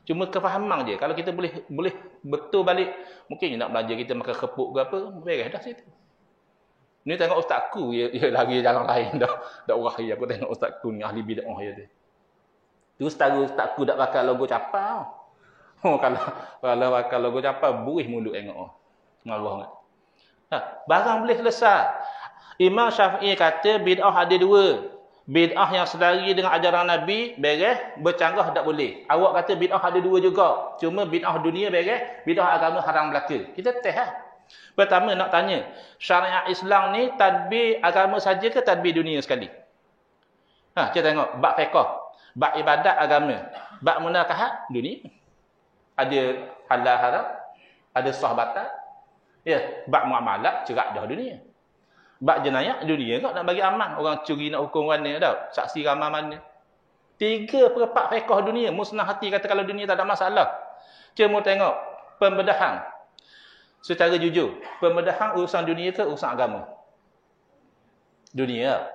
Cuma kefahaman je. Kalau kita boleh betul balik. Mungkin nak belajar kita makan kepuk ke apa. Beres dah situ. Ni tengok ustaz aku, dia lagi jalan lain dah. Dak wahai aku tengok ustaz aku ni ahli bid'ah dia. Tu ustaz aku dak pakai logo capal. Oh, kalau pakai logo capal, buih mulut tengok. Malah sangat. Barang boleh selesai. Imam Syafi'i kata bid'ah ada dua. Bid'ah yang selari dengan ajaran Nabi, beres, bercanggah tak boleh. Awak kata bid'ah ada dua juga. Cuma bid'ah dunia beres, bid'ah agama haram belaka. Kita test lah. Pertama nak tanya, syariat Islam ni tadbir agama saja ke tadbir dunia sekali? Kita tengok, bab fiqh, bab ibadat agama, bab munakahat dunia. Ada halal haram, ada sah batal. Ya, bab muamalat cerak dah dunia. Bab jenayah dunia kau nak bagi aman. Orang curi nak hukum mana dah. Saksi ramai mana. 3/4 fiqh dunia. Musnah hati kata kalau dunia tak ada masalah. Cuma tengok pembedahan. Secara jujur. Pembedahan urusan dunia ke urusan agama? Dunia.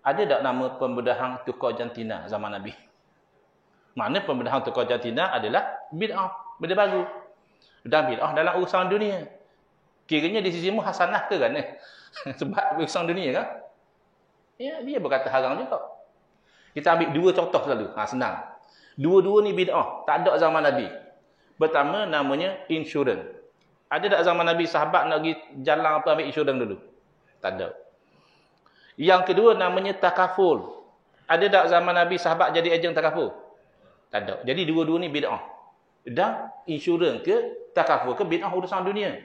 Ada tak nama pembedahan tukar jantina zaman Nabi? Mana pembedahan tukar jantina adalah bid'ah. Benda baru. Dan bid'ah dalam urusan dunia. Kiranya di sisimu hasanah ke kan? Sebab urusan dunia kan? Ya, dia berkata haram juga. Kita ambil dua contoh selalu. Senang. Dua-dua ni bid'ah. Tak ada zaman Nabi. Pertama namanya insurans. Ada tak zaman Nabi sahabat nak pergi jalan apa ambil insurans dulu? Tak ada. Yang kedua namanya takaful. Ada tak zaman Nabi sahabat jadi ejen takaful? Tak ada. Jadi dua-dua ni bid'ah. Dan insurans ke takaful ke bid'ah urusan dunia.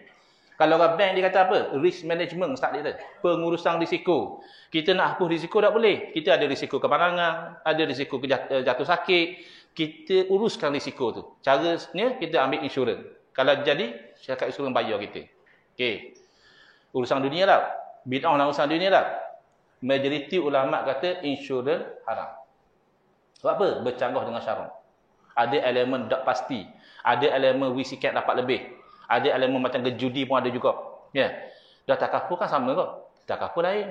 Kalau orang bank dia kata apa? Risk management start dia tu. Pengurusan risiko. Kita nak hapus risiko tak boleh. Kita ada risiko keparangan, ada risiko jatuh sakit. Kita uruskan risiko tu. Caranya kita ambil insurans. Kalau jadi, syarikat insurans bayar kita. Okey. Urusan dunia lah. Bid'ah dalam urusan dunia lah. Majoriti ulama kata insurans haram. Sebab apa? Bercanggah dengan syarak. Ada elemen tak pasti. Ada elemen wisikat dapat lebih. Ada elemen macam judi pun ada juga. Ya. Dah takafur kan sama ke? Takafur lain.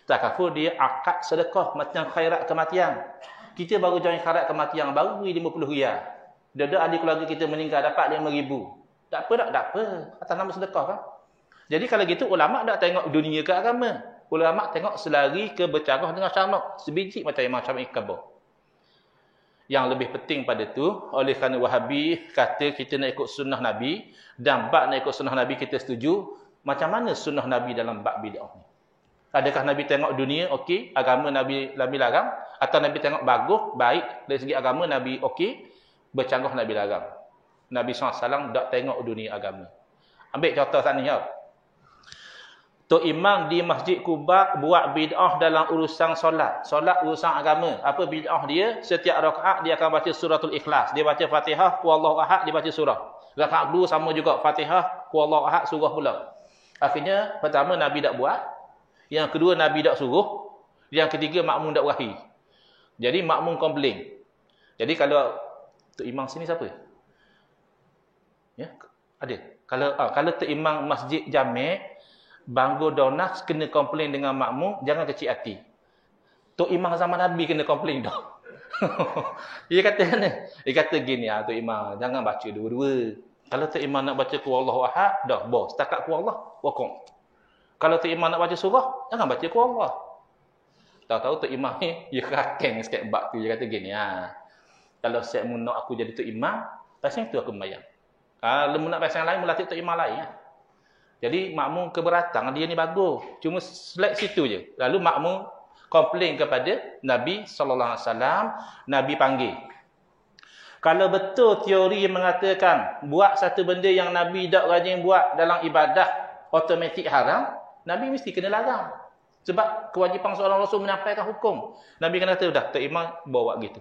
Takafur dia akad sedekah macam khairat kematian. Kita baru join khairat kematian baru RM50. Dadak adik keluarga kita meninggal dapat RM5,000. Tak apa tak? Tak apa. Atas nama sedekah kan? Jadi kalau gitu ulama tak tengok dunia ke agama. Ulama tengok selari ke bercanggah dengan syarak. Sebiji macam Imam Syafi'i khabar. Yang lebih penting pada tu, oleh kerana Wahabi kata kita nak ikut sunnah Nabi, dan bab nak ikut sunnah Nabi kita setuju, macam mana sunnah Nabi dalam bab bid'ah ni? Adakah Nabi tengok dunia okey, agama Nabi larang, atau Nabi tengok bagus, baik dari segi agama Nabi okey, bercanggah Nabi larang? Nabi SAW tak tengok dunia agama. Ambil contoh sana ya. Tok Imam di Masjid Quba buat bid'ah dalam urusan solat. Solat urusan agama. Apa bid'ah dia? Setiap rakaat dia akan baca suratul Ikhlas. Dia baca Fatihah, Qul Huwallahu Ahad, dia baca surah. Rakaat dua sama juga Fatihah, Qul Huwallahu Ahad, surah pula. Akhirnya pertama Nabi tak buat, yang kedua Nabi tak suruh, yang ketiga makmum tak wahi. Jadi makmum komplain. Jadi kalau Tok Imam sini siapa? Ya, ada. Kalau Tok Imam Masjid Jami' Banggur Donas kena komplain dengan makmum, jangan kecil hati. Tok Imam zaman Nabi kena komplain dah. Dia kata mana? Dia kata gini, Tok Imam, jangan baca dua-dua. Kalau Tok Imam nak baca Qul Huwallahu Ahad, dah, bos. Setakat Qul Allah, wakom. Kalau Tok Imam nak baca surah, jangan baca Qul Allah. Tahu-tahu Tok Imam ni, dia kerakeng sikit bab tu. Dia kata gini, kalau saya nak aku jadi Tok Imam, pasal itu aku membayang. Kalau nak pasal lain, melatih Tok Imam lain. Jadi makmum keberatan, dia ni bagus. Cuma select situ je. Lalu makmum komplain kepada Nabi SAW. Nabi panggil. Kalau betul teori yang mengatakan buat satu benda yang Nabi tak rajin buat dalam ibadah automatik haram, Nabi mesti kena larang. Sebab kewajipan seorang Rasul menyampaikan hukum. Nabi kena kata, dah, Tok Imam bawa gitu.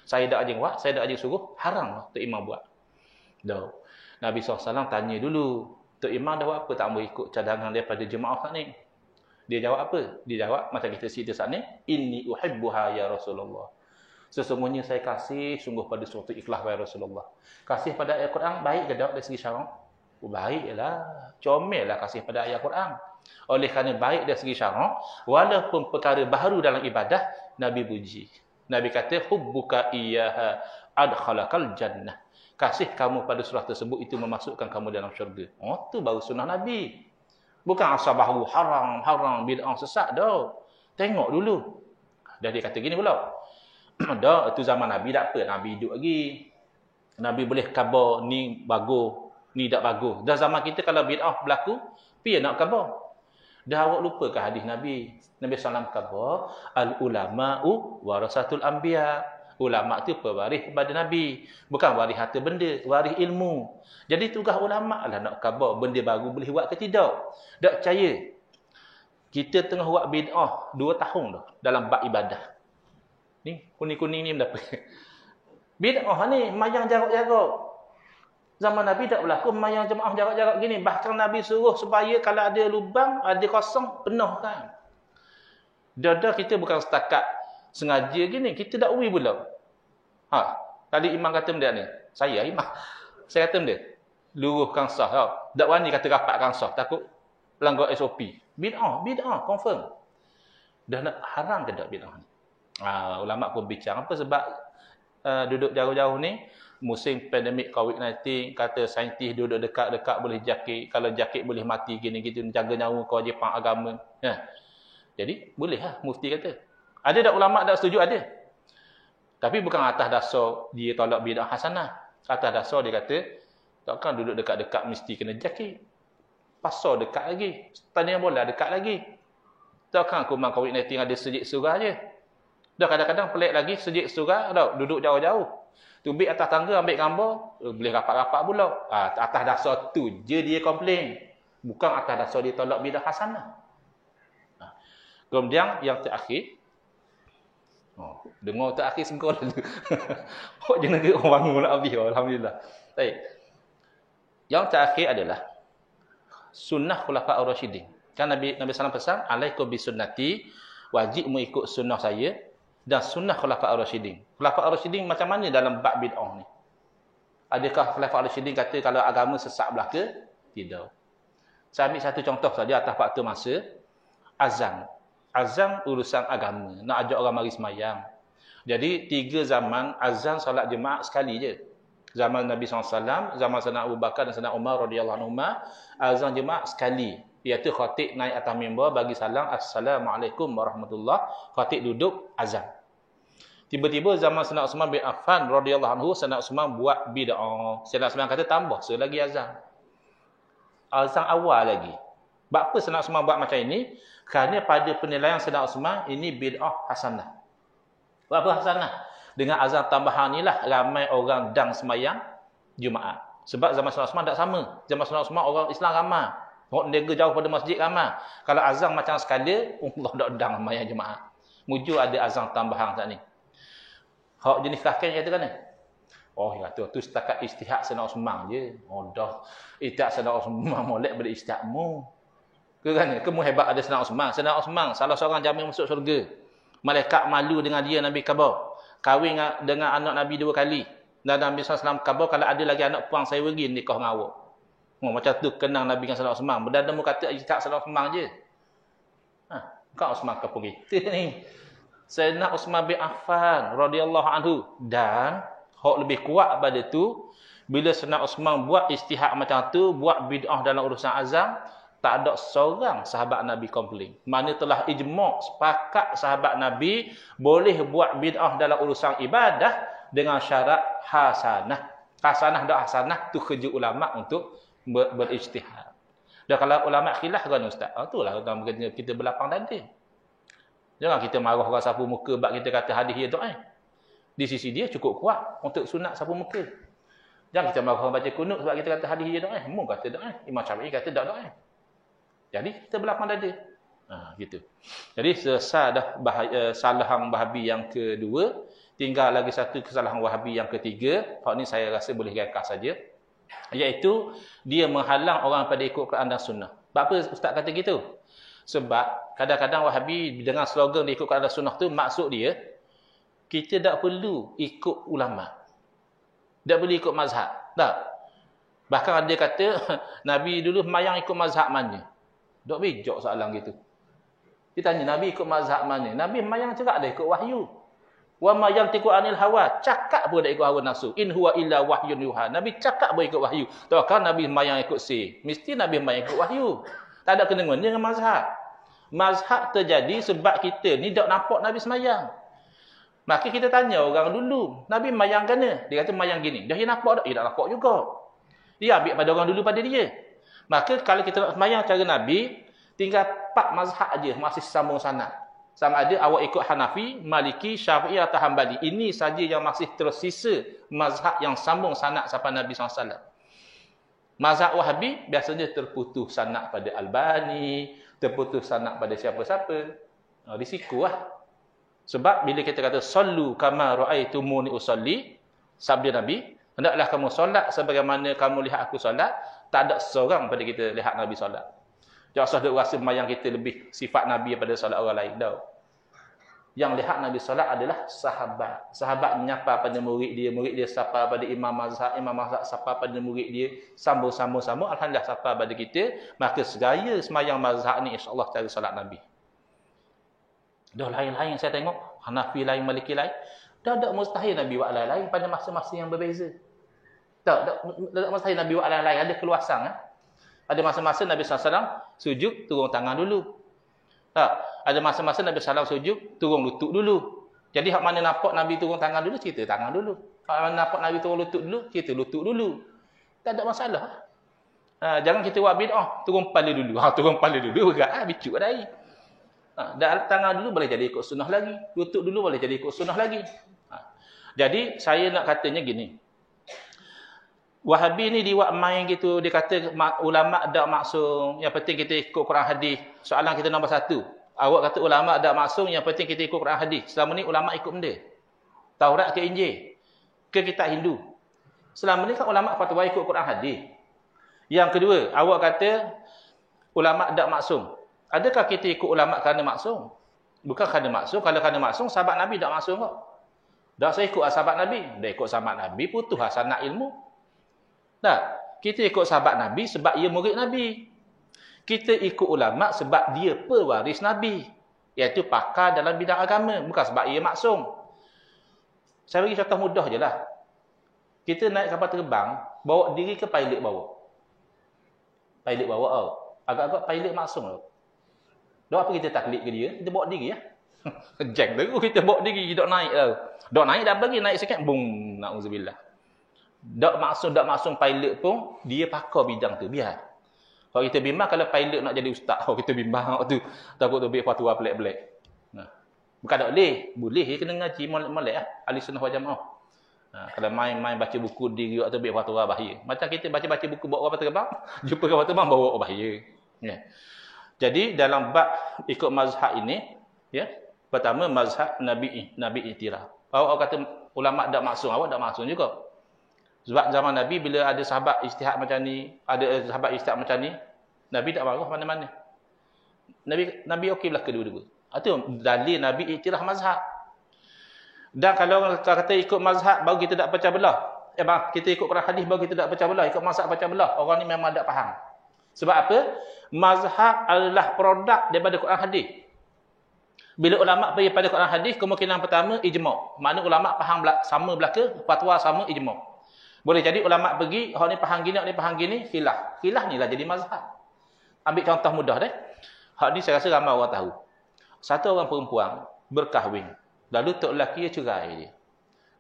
Saya tak rajin buat, saya tak rajin suruh, haram lah Tok Imam buat. Dah. Nabi SAW tanya dulu, Tok Imam dah buat apa tak mau ikut cadangan daripada jemaah saat ni? Dia jawab apa? Dia jawab macam kita cerita saat ni, inni uhibbuha ya Rasulullah. Sesungguhnya saya kasih sungguh pada suatu ikhlas ya Rasulullah. Kasih pada ayat Quran baik ke tak dari segi syarak? Baiklah. Comellah kasih pada ayat Quran. Oleh kerana baik dari segi syarak, walaupun perkara baru dalam ibadah, Nabi puji. Nabi kata hubbuka iyyaha adkhalakal jannah. Kasih kamu pada surah tersebut itu memasukkan kamu dalam syurga. Oh, tu baru sunnah Nabi. Bukan asal baharu haram bid'ah sesat dah. Tengok dulu. Dah dia kata gini pula. Dah itu zaman Nabi tak apa, Nabi hidup lagi. Nabi boleh khabar ni bagus, ni tak bagus. Dah zaman kita kalau bid'ah berlaku, piye nak khabar? Dah awak lupa ke hadis Nabi? Nabi sallallahu khabar, al ulama'u warasatul anbiya. Ulama tu pewaris kepada Nabi, bukan waris harta benda, waris ilmu. Jadi tugas ulama lah nak khabar benda baru boleh buat ke tidak. Tak percaya. Kita tengah buat bid'ah 2 tahun dah dalam bab ibadah. Ni kuning-kuning ni berapa? Bid'ah ni mayang jarak-jarak. Zaman Nabi tak berlaku mayang jemaah jarak-jarak gini. Bahkan Nabi suruh supaya kalau ada lubang, ada kosong, penuhkan. Dah kita bukan setakat sengaja gini, kita dak ui pula. Tadi imam kata benda ni. Saya imam. Saya kata benda. Luruhkan sah tau. Dak wani kata rapatkan sah, takut langgar SOP. Bid'ah confirm. Dah nak haram ke tak bid'ah ni? Ulama pun bincang apa sebab duduk jauh-jauh ni musim pandemik COVID-19, kata saintis duduk dekat-dekat boleh jakit, kalau jakit boleh mati gini gitu, jaga nyawa kewajipan agama. Jadi boleh lah mufti kata. Ada tak ulama tak setuju? Ada. Tapi bukan atas dasar dia tolak bid'ah hasanah. Atas dasar dia kata, takkan duduk dekat-dekat mesti kena jakit. Pasar dekat lagi. Stadion bola dekat lagi. Takkan kuman COVID-19 ada sejik surah je. Dah kadang-kadang pelik lagi sejik surah, duduk jauh-jauh. Tubik atas tangga ambil gambar, boleh rapat-rapat pula. Atas dasar tu je dia komplain. Bukan atas dasar dia tolak bid'ah hasanah. Kemudian yang terakhir, dengar terakhir sengkol dulu. Kok je negeri orang bangun nak habis. Alhamdulillah. Baik. Yang terakhir adalah sunnah khulafa'ur rasyidin. Kan Nabi SAW pesan, alaikum bisunnati, wajib mengikut sunnah saya dan sunnah khulafa'ur rasyidin. Khulafa'ur rasyidin macam mana dalam bab bid'ah ni? Adakah khulafa'ur rasyidin kata kalau agama sesat belaka? Tidak. Saya ambil satu contoh saja atas faktor masa. Azan urusan agama. Nak ajak orang mari semayang. Jadi 3 zaman azan solat jemaah sekali je. Zaman Nabi SAW, zaman Sayyidina Abu Bakar dan Sayyidina Umar radhiyallahu anhuma, azan jemaah sekali. Iaitu khatib naik atas mimbar bagi salam, Assalamualaikum warahmatullahi. Khatib duduk azan. Tiba-tiba zaman Sayyidina Uthman bin Affan radhiyallahu anhu, Sayyidina Uthman buat bid'ah. Sayyidina Uthman kata tambah selagi azan. Azan awal lagi. Sebab apa Sayyidina Uthman buat macam ini? Kerana pada penilaian Sayyidina Uthman ini bid'ah hasanah. Apa hasanah? Dengan azan tambahan inilah ramai orang dang semayang Jumaat. Sebab zaman Sayyidina Uthman tak sama. Zaman Sayyidina Uthman orang Islam ramai. Orang negara jauh pada masjid ramai. Kalau azan macam sekali, Allah tak dang semayang Jumaat. Mujur ada azan tambahan saat ni. Hak jenis kakek kata kan ni? Ya tu setakat istihad Sayyidina Uthman je. Dah. Istihad Sayyidina Uthman molek pada istihadmu. Kan? Kamu hebat ada Sayyidina Uthman. Sayyidina Uthman salah seorang jamin masuk syurga. Malaikat malu dengan dia Nabi khabar. Kahwin dengan anak Nabi 2 kali. Dan Nabi SAW khabar kalau ada lagi anak puang saya bagi nikah dengan awak. Macam tu kenang Nabi dengan Sayyidina Uthman. Berdana mu kata ijtihad Sayyidina Uthman je. Kau Uthman ke kita ni. Sayyidina Uthman bin Affan radhiyallahu anhu. Dan hak lebih kuat pada tu, bila Sayyidina Uthman buat ijtihad macam tu, buat bid'ah dalam urusan azan, tak ada seorang sahabat Nabi komplain. Mana telah ijma' sepakat sahabat Nabi boleh buat bid'ah dalam urusan ibadah dengan syarat hasanah. Hasanah dan hasanah tu kerja ulama' untuk berijtihad. Dan kalau ulama' khilaf kan ustaz? Itulah kita berlapang dada. Jangan kita marah orang sapu muka sebab kita kata hadis dia doa. Di sisi dia cukup kuat untuk sunat sapu muka. Jangan kita marah orang baca kunut sebab kita kata hadis dia doa. Mu kata doa. Imam Syafi'i kata tak doa. Jadi kita berlapang dada. Gitu. Jadi selesai dah kesalahan Wahabi yang kedua, tinggal lagi satu kesalahan Wahabi yang ketiga. Hak ni saya rasa boleh ringkas saja. Iaitu dia menghalang orang pada ikut Quran dan Sunnah. Sebab apa ustaz kata gitu? Sebab kadang-kadang Wahabi dengan slogan dia ikut Quran dan Sunnah tu maksud dia kita tak perlu ikut ulama. Tak perlu ikut mazhab. Tak. Bahkan ada kata Nabi dulu mayang ikut mazhab mana? Dok bijak soalan gitu. Dia tanya Nabi ikut mazhab mana? Nabi mayang cakap dah ikut wahyu. Wa ma yantiqu anil hawa, cakap pun dah ikut hawa nafsu. In huwa illa wahyun yuha. Nabi cakap pun ikut wahyu. Takkan Nabi mayang ikut si. Mesti Nabi mayang ikut wahyu. Tak ada kena-mengena dengan mazhab. Mazhab terjadi sebab kita ni tak nampak Nabi semayang. Maka kita tanya orang dulu, Nabi mayang kena? Dia kata mayang gini. Dia nampak tak? Tak nampak juga. Dia ambil pada orang dulu pada dia. Maka kalau kita nak semayang cara Nabi, tinggal 4 mazhab aja masih sambung sanad. Sama ada awak ikut Hanafi, Maliki, Syafi'i atau Hanbali. Ini saja yang masih tersisa mazhab yang sambung sanad sampai Nabi SAW. Mazhab Wahabi biasanya terputus sanad pada Albani, terputus sanad pada siapa-siapa. Risiko lah. Sebab bila kita kata sallu kama ra'aitumuni usalli, sabda Nabi, hendaklah kamu solat sebagaimana kamu lihat aku solat, tak ada seorang pada kita lihat Nabi solat. Jangan usah duk rasa mayang kita lebih sifat Nabi daripada solat orang lain. Dah. Yang lihat Nabi solat adalah sahabat. Sahabat menyapa pada murid dia sapa pada imam mazhab sapa pada murid dia, sambung-sambung alhamdulillah sapa pada kita, maka segaya semayang mazhab ni insya-Allah cara solat Nabi. Dah lain-lain saya tengok, Hanafi lain, Maliki lain. Dah tak mustahil Nabi buat lain-lain pada masa-masa yang berbeza. Tak mustahil Nabi buat lain-lain, ada keluasan. Ada masa-masa Nabi SAW sujud, turun tangan dulu. Tak, ada masa-masa Nabi SAW sujud, turun lutut dulu. Jadi hak mana nampak Nabi turun tangan dulu, cerita tangan dulu. Hak mana nampak Nabi turun lutut dulu, cerita lutut dulu. Tak ada masalah. Jangan kita buat bid'ah, turun kepala dulu. Turun kepala dulu, berat bicuk dah. Dan tangan dulu boleh jadi ikut sunnah lagi. Lutut dulu boleh jadi ikut sunnah lagi. Jadi saya nak katanya gini. Wahabi ni diwak main gitu. Dia kata ulama' tak maksum. Yang penting kita ikut Quran hadis. Soalan kita nombor 1. Awak kata ulama' tak maksum. Yang penting kita ikut Quran hadis. Selama ni ulama' ikut benda. Taurat ke Injil? Ke kitab Hindu? Selama ni kan ulama' fatwa ikut Quran hadis. Yang kedua, awak kata ulama' tak maksum. Adakah kita ikut ulama' kerana maksum? Bukan kerana maksum. Kalau kerana maksum, sahabat Nabi tak maksum kok. Dah saya ikut sahabat Nabi. Dah ikut sahabat Nabi, putus sanad ilmu. Tak. Kita ikut sahabat Nabi sebab ia murid Nabi. Kita ikut ulama' sebab dia pewaris Nabi. Iaitu pakar dalam bidang agama. Bukan sebab ia maksum. Saya bagi contoh mudah je lah. Kita naik kapal terbang, bawa diri ke pilot bawa? Pilot bawa tau. Agak-agak pilot maksum tau. Dok apa kita taklid ke dia? Kita bawa diri ya. Jeng terus kita bawa diri, dok naik tau. Dok naik dah pergi, naik sikit, bung, na'udzubillah. Dok maksum pilot pun, dia pakar bidang tu, biar. Kalau kita bimbang, kalau pilot nak jadi ustaz, kalau kita bimbang tu, takut tu biar fatwa pelik-pelik. Bukan tak boleh, dia kena ngaji molek lah. Ahli sunnah wal jamaah. Kalau main baca buku diri waktu biar fatwa bahaya. Macam kita baca buku bawa kapal terbang, jumpa kapal terbang bawa bahaya. Ya. Jadi dalam bab ikut mazhab ini, ya, pertama mazhab Nabi iktiraf. Awak kata ulama' tak maksum, awak tak maksum juga. Sebab zaman Nabi bila ada sahabat ijtihad macam ni, ada sahabat ijtihad macam ni, Nabi tak marah mana-mana. Nabi okey belah kedua-dua. Itu dalil Nabi iktiraf mazhab. Dan kalau orang kata ikut mazhab baru kita tak pecah belah. Kita ikut Quran hadis baru kita tak pecah belah, ikut mazhab pecah belah. Orang ni memang tak faham. Sebab apa? Mazhab adalah produk daripada Quran hadis. Bila ulama' pergi pada Quran hadis, kemungkinan pertama ijma'. Makna ulama' faham sama belaka, fatwa sama ijma'. Boleh jadi ulama' pergi, orang ni faham gini, orang ni faham gini, khilaf. Khilaf ni lah jadi mazhab. Ambil contoh mudah deh. Hak ni saya rasa ramai orang tahu. Satu orang perempuan berkahwin. Lalu tok lelaki dia cerai dia.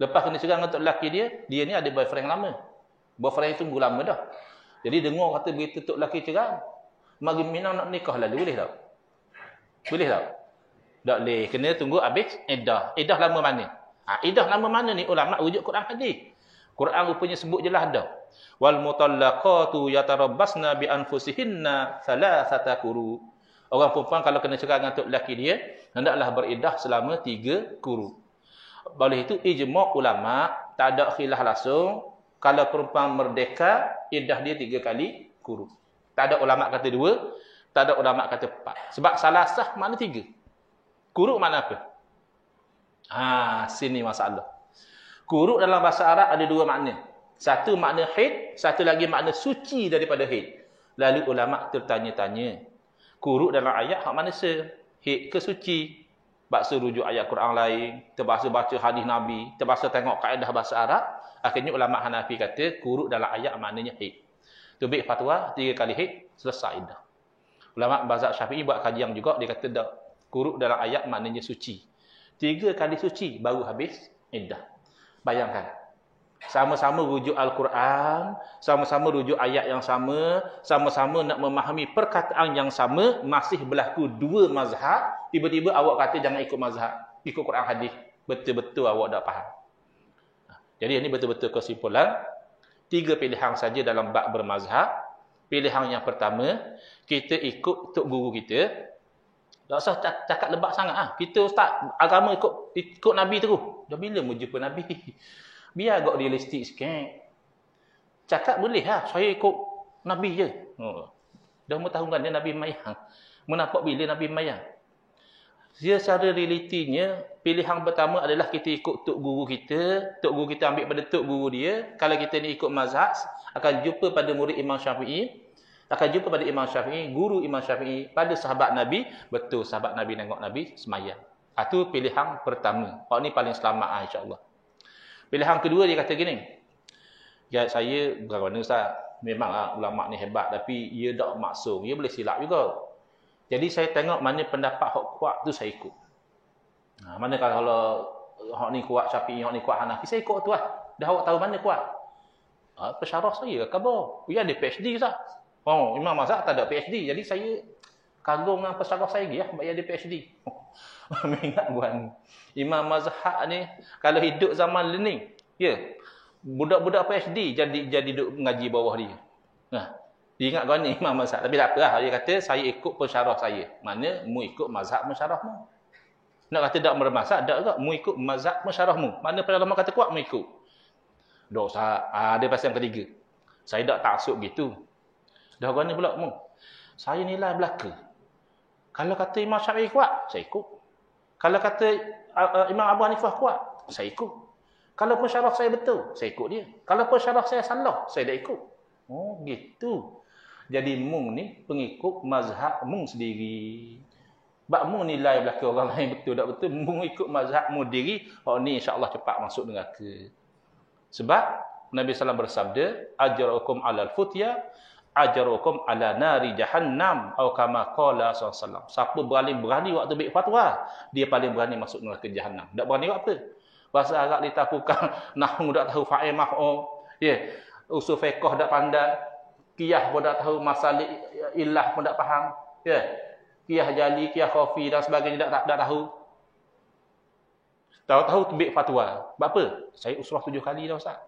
Lepas kena cerai dengan tok lelaki dia ni ada boyfriend lama. Boyfriend itu tunggu lama dah. Jadi dengar kata berita tok lelaki cerai, mari Minang nak nikah lalu, boleh tak? Boleh tak? Tak boleh. Kena tunggu habis iddah. Iddah lama mana? Iddah lama mana ni ulama' rujuk Quran hadis. Quran rupanya sebut jelas dah. Wal mutallaqatu yatarabbasna bi anfusihinna thalathata quru. Orang perempuan kalau kena cerai dengan tok lelaki dia, hendaklah beriddah selama 3 quru. Oleh itu ijma' ulama' tak ada khilaf langsung. Kalau perempuan merdeka, iddah dia 3 kali quru. Tak ada ulama' kata 2, tak ada ulama' kata 4. Sebab salasah mana 3. Quru mana apa? Sini masalah. Quru dalam bahasa Arab ada 2 makna. Satu makna haid, satu lagi makna suci daripada haid. Lalu ulama' tertanya-tanya. Quru dalam ayat hak mana se? Haid ke suci? Baksa rujuk ayat Quran lain, terpaksa baca hadis Nabi, terpaksa tengok kaedah bahasa Arab. Akhirnya ulama' Hanafi kata quru dalam ayat maknanya haid. Tubik fatwa 3 kali haid selesai dah. Ulama mazhab Syafi'i buat kajian juga, dia kata dak kuruk dalam ayat maknanya suci. 3 kali suci baru habis iddah. Bayangkan. Sama-sama rujuk Al-Quran, sama-sama rujuk ayat yang sama, sama-sama nak memahami perkataan yang sama, masih berlaku 2 mazhab, tiba-tiba awak kata jangan ikut mazhab, ikut Quran hadis. Betul-betul awak tak faham. Jadi ini betul-betul kesimpulan, 3 pilihan saja dalam bab bermazhab. Pilihan yang pertama, kita ikut tok guru kita. Tak usah cakap lebat sangat. Kita ustaz, agama ikut Nabi terus. Dah bila mau jumpa Nabi? Biar agak realistik sikit. Cakap boleh lah, saya ikut Nabi je. Dah mau tahu kan dia Nabi mayang. Menampak bila Nabi mayang? Dia secara realitinya, pilihan pertama adalah kita ikut tok guru kita. Tok guru kita ambil pada tok guru dia. Kalau kita ni ikut mazhab, akan jumpa pada murid Imam Syafi'i. Akan jumpa pada Imam Syafi'i, guru Imam Syafi'i, pada sahabat Nabi. Betul, sahabat Nabi tengok Nabi semayang. Itu pilihan pertama. Ni paling selamat insya-Allah. Pilihan kedua dia kata gini. Ya, saya bukan mana Ustaz. Memang ulama ni hebat, tapi ia tak maksum. Ia boleh silap juga. Jadi saya tengok mana pendapat hak kuat tu saya ikut. Mana kalau hak ni kuat Syafi'i, hak ni kuat Hanafi, saya ikut tu lah. Dah awak tahu mana kuat. Pensyarah saya khabar. Dia ada PhD Ustaz. Imam Mazhab tak ada PhD. Jadi saya kagum dengan pensyarah saya lagi lah. Sebab dia ada PhD. Ingat buat Imam Mazhab ni kalau hidup zaman learning, budak-budak PhD jadi duduk mengaji bawah dia. Dia ingat kau ni Imam Mazhab. Tapi tak apalah, dia kata saya ikut pensyarah saya. Mana mu ikut mazhab pensyarahmu. Nak kata tak bermazhab, tak juga mu ikut mazhab pensyarahmu. Mana pensyarahmu kata kuat mu ikut. Dah Ustaz, dia pasal yang ketiga. Saya tak taksub gitu. Dah kau ni pula mu. Saya nilai belaka. Kalau kata Imam Syafi'i kuat, saya ikut. Kalau kata Imam Abu Hanifah kuat, saya ikut. Kalau pensyarah saya betul, saya ikut dia. Kalau pensyarah saya salah, saya tak ikut. Gitu. Jadi mung ni pengikut mazhab mung sendiri. Bak mung nilai belaka orang lain betul tak betul, mung ikut mazhab mung diri, ni insya-Allah cepat masuk neraka. Sebab Nabi SAW bersabda, ajrukum 'alal futya, ajrukum 'ala nari jahannam, atau kama qala sallallahu. Siapa berani waktu ambil fatwa, dia paling berani masuk neraka jahanam. Tak berani buat apa? Bahasa Arab ditakukan, nahwu tak tahu fa'il maf'ul. Usul fiqh tak pandai. Qiyas pun tak tahu, masalik ilah pun tak faham. Qiyas jali, qiyas khafi dan sebagainya tak tahu. Tahu ambil fatwa. Sebab apa? Saya usrah 7 kali dah Ustaz.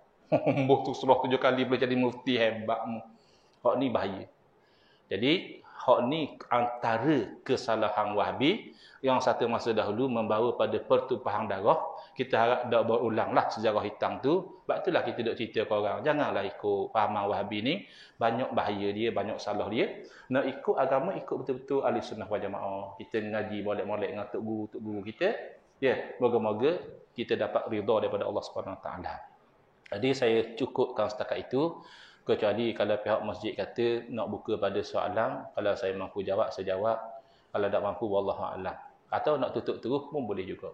Boh tu usrah 7 kali boleh jadi mufti hebatmu. Hak ni bahaya. Jadi, hak ni antara kesalahan Wahabi yang satu masa dahulu membawa pada pertumpahan darah. Kita harap tak berulanglah sejarah hitam tu. Sebab itulah kita duk cerita ke orang. Janganlah ikut fahaman Wahabi ni. Banyak bahaya dia, banyak salah dia. Nak ikut agama, ikut betul-betul ahli sunnah wal jamaah. Kita ngaji molek-molek dengan tok guru kita. Moga-moga kita dapat ridha daripada Allah SWT. Jadi saya cukupkan setakat itu. Kecuali kalau pihak masjid kata nak buka pada soalan, kalau saya mampu jawab, saya jawab. Kalau tak mampu, wallahu a'lam. Atau nak tutup terus pun boleh juga.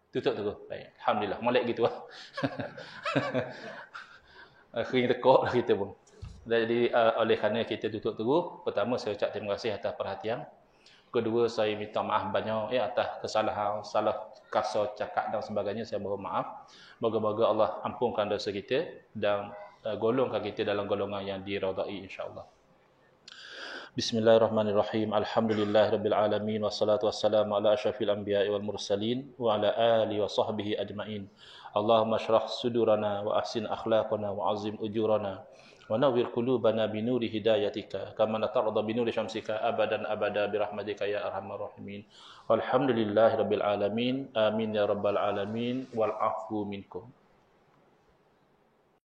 Tutup terus. Baik. Alhamdulillah. Molek gitu lah. Kering tekuk lah kita pun. Jadi oleh kerana kita tutup terus, pertama saya ucap terima kasih atas perhatian. Kedua, saya minta maaf banyak atas kesalahan, salah kasar cakap dan sebagainya. Saya mohon maaf. Moga-moga Allah ampunkan dosa kita dan golongkan kita dalam golongan yang diridai insya-Allah. Bismillahirrahmanirrahim. Alhamdulillahirabbil alamin wassalatu wassalamu ala asyrafil anbiya'i wal mursalin wa ala alihi wa sahbihi ajmain. Allahumma shrah sudurana wa ahsin akhlaqana wa azim ujurana. Wa nawwir qulubana bi nuri hidayatika kama natarda bi nuri syamsika abadan abada bi rahmatika ya arhamar rahimin. Walhamdulillahirabbil alamin. Amin ya rabbal alamin wal afu minkum.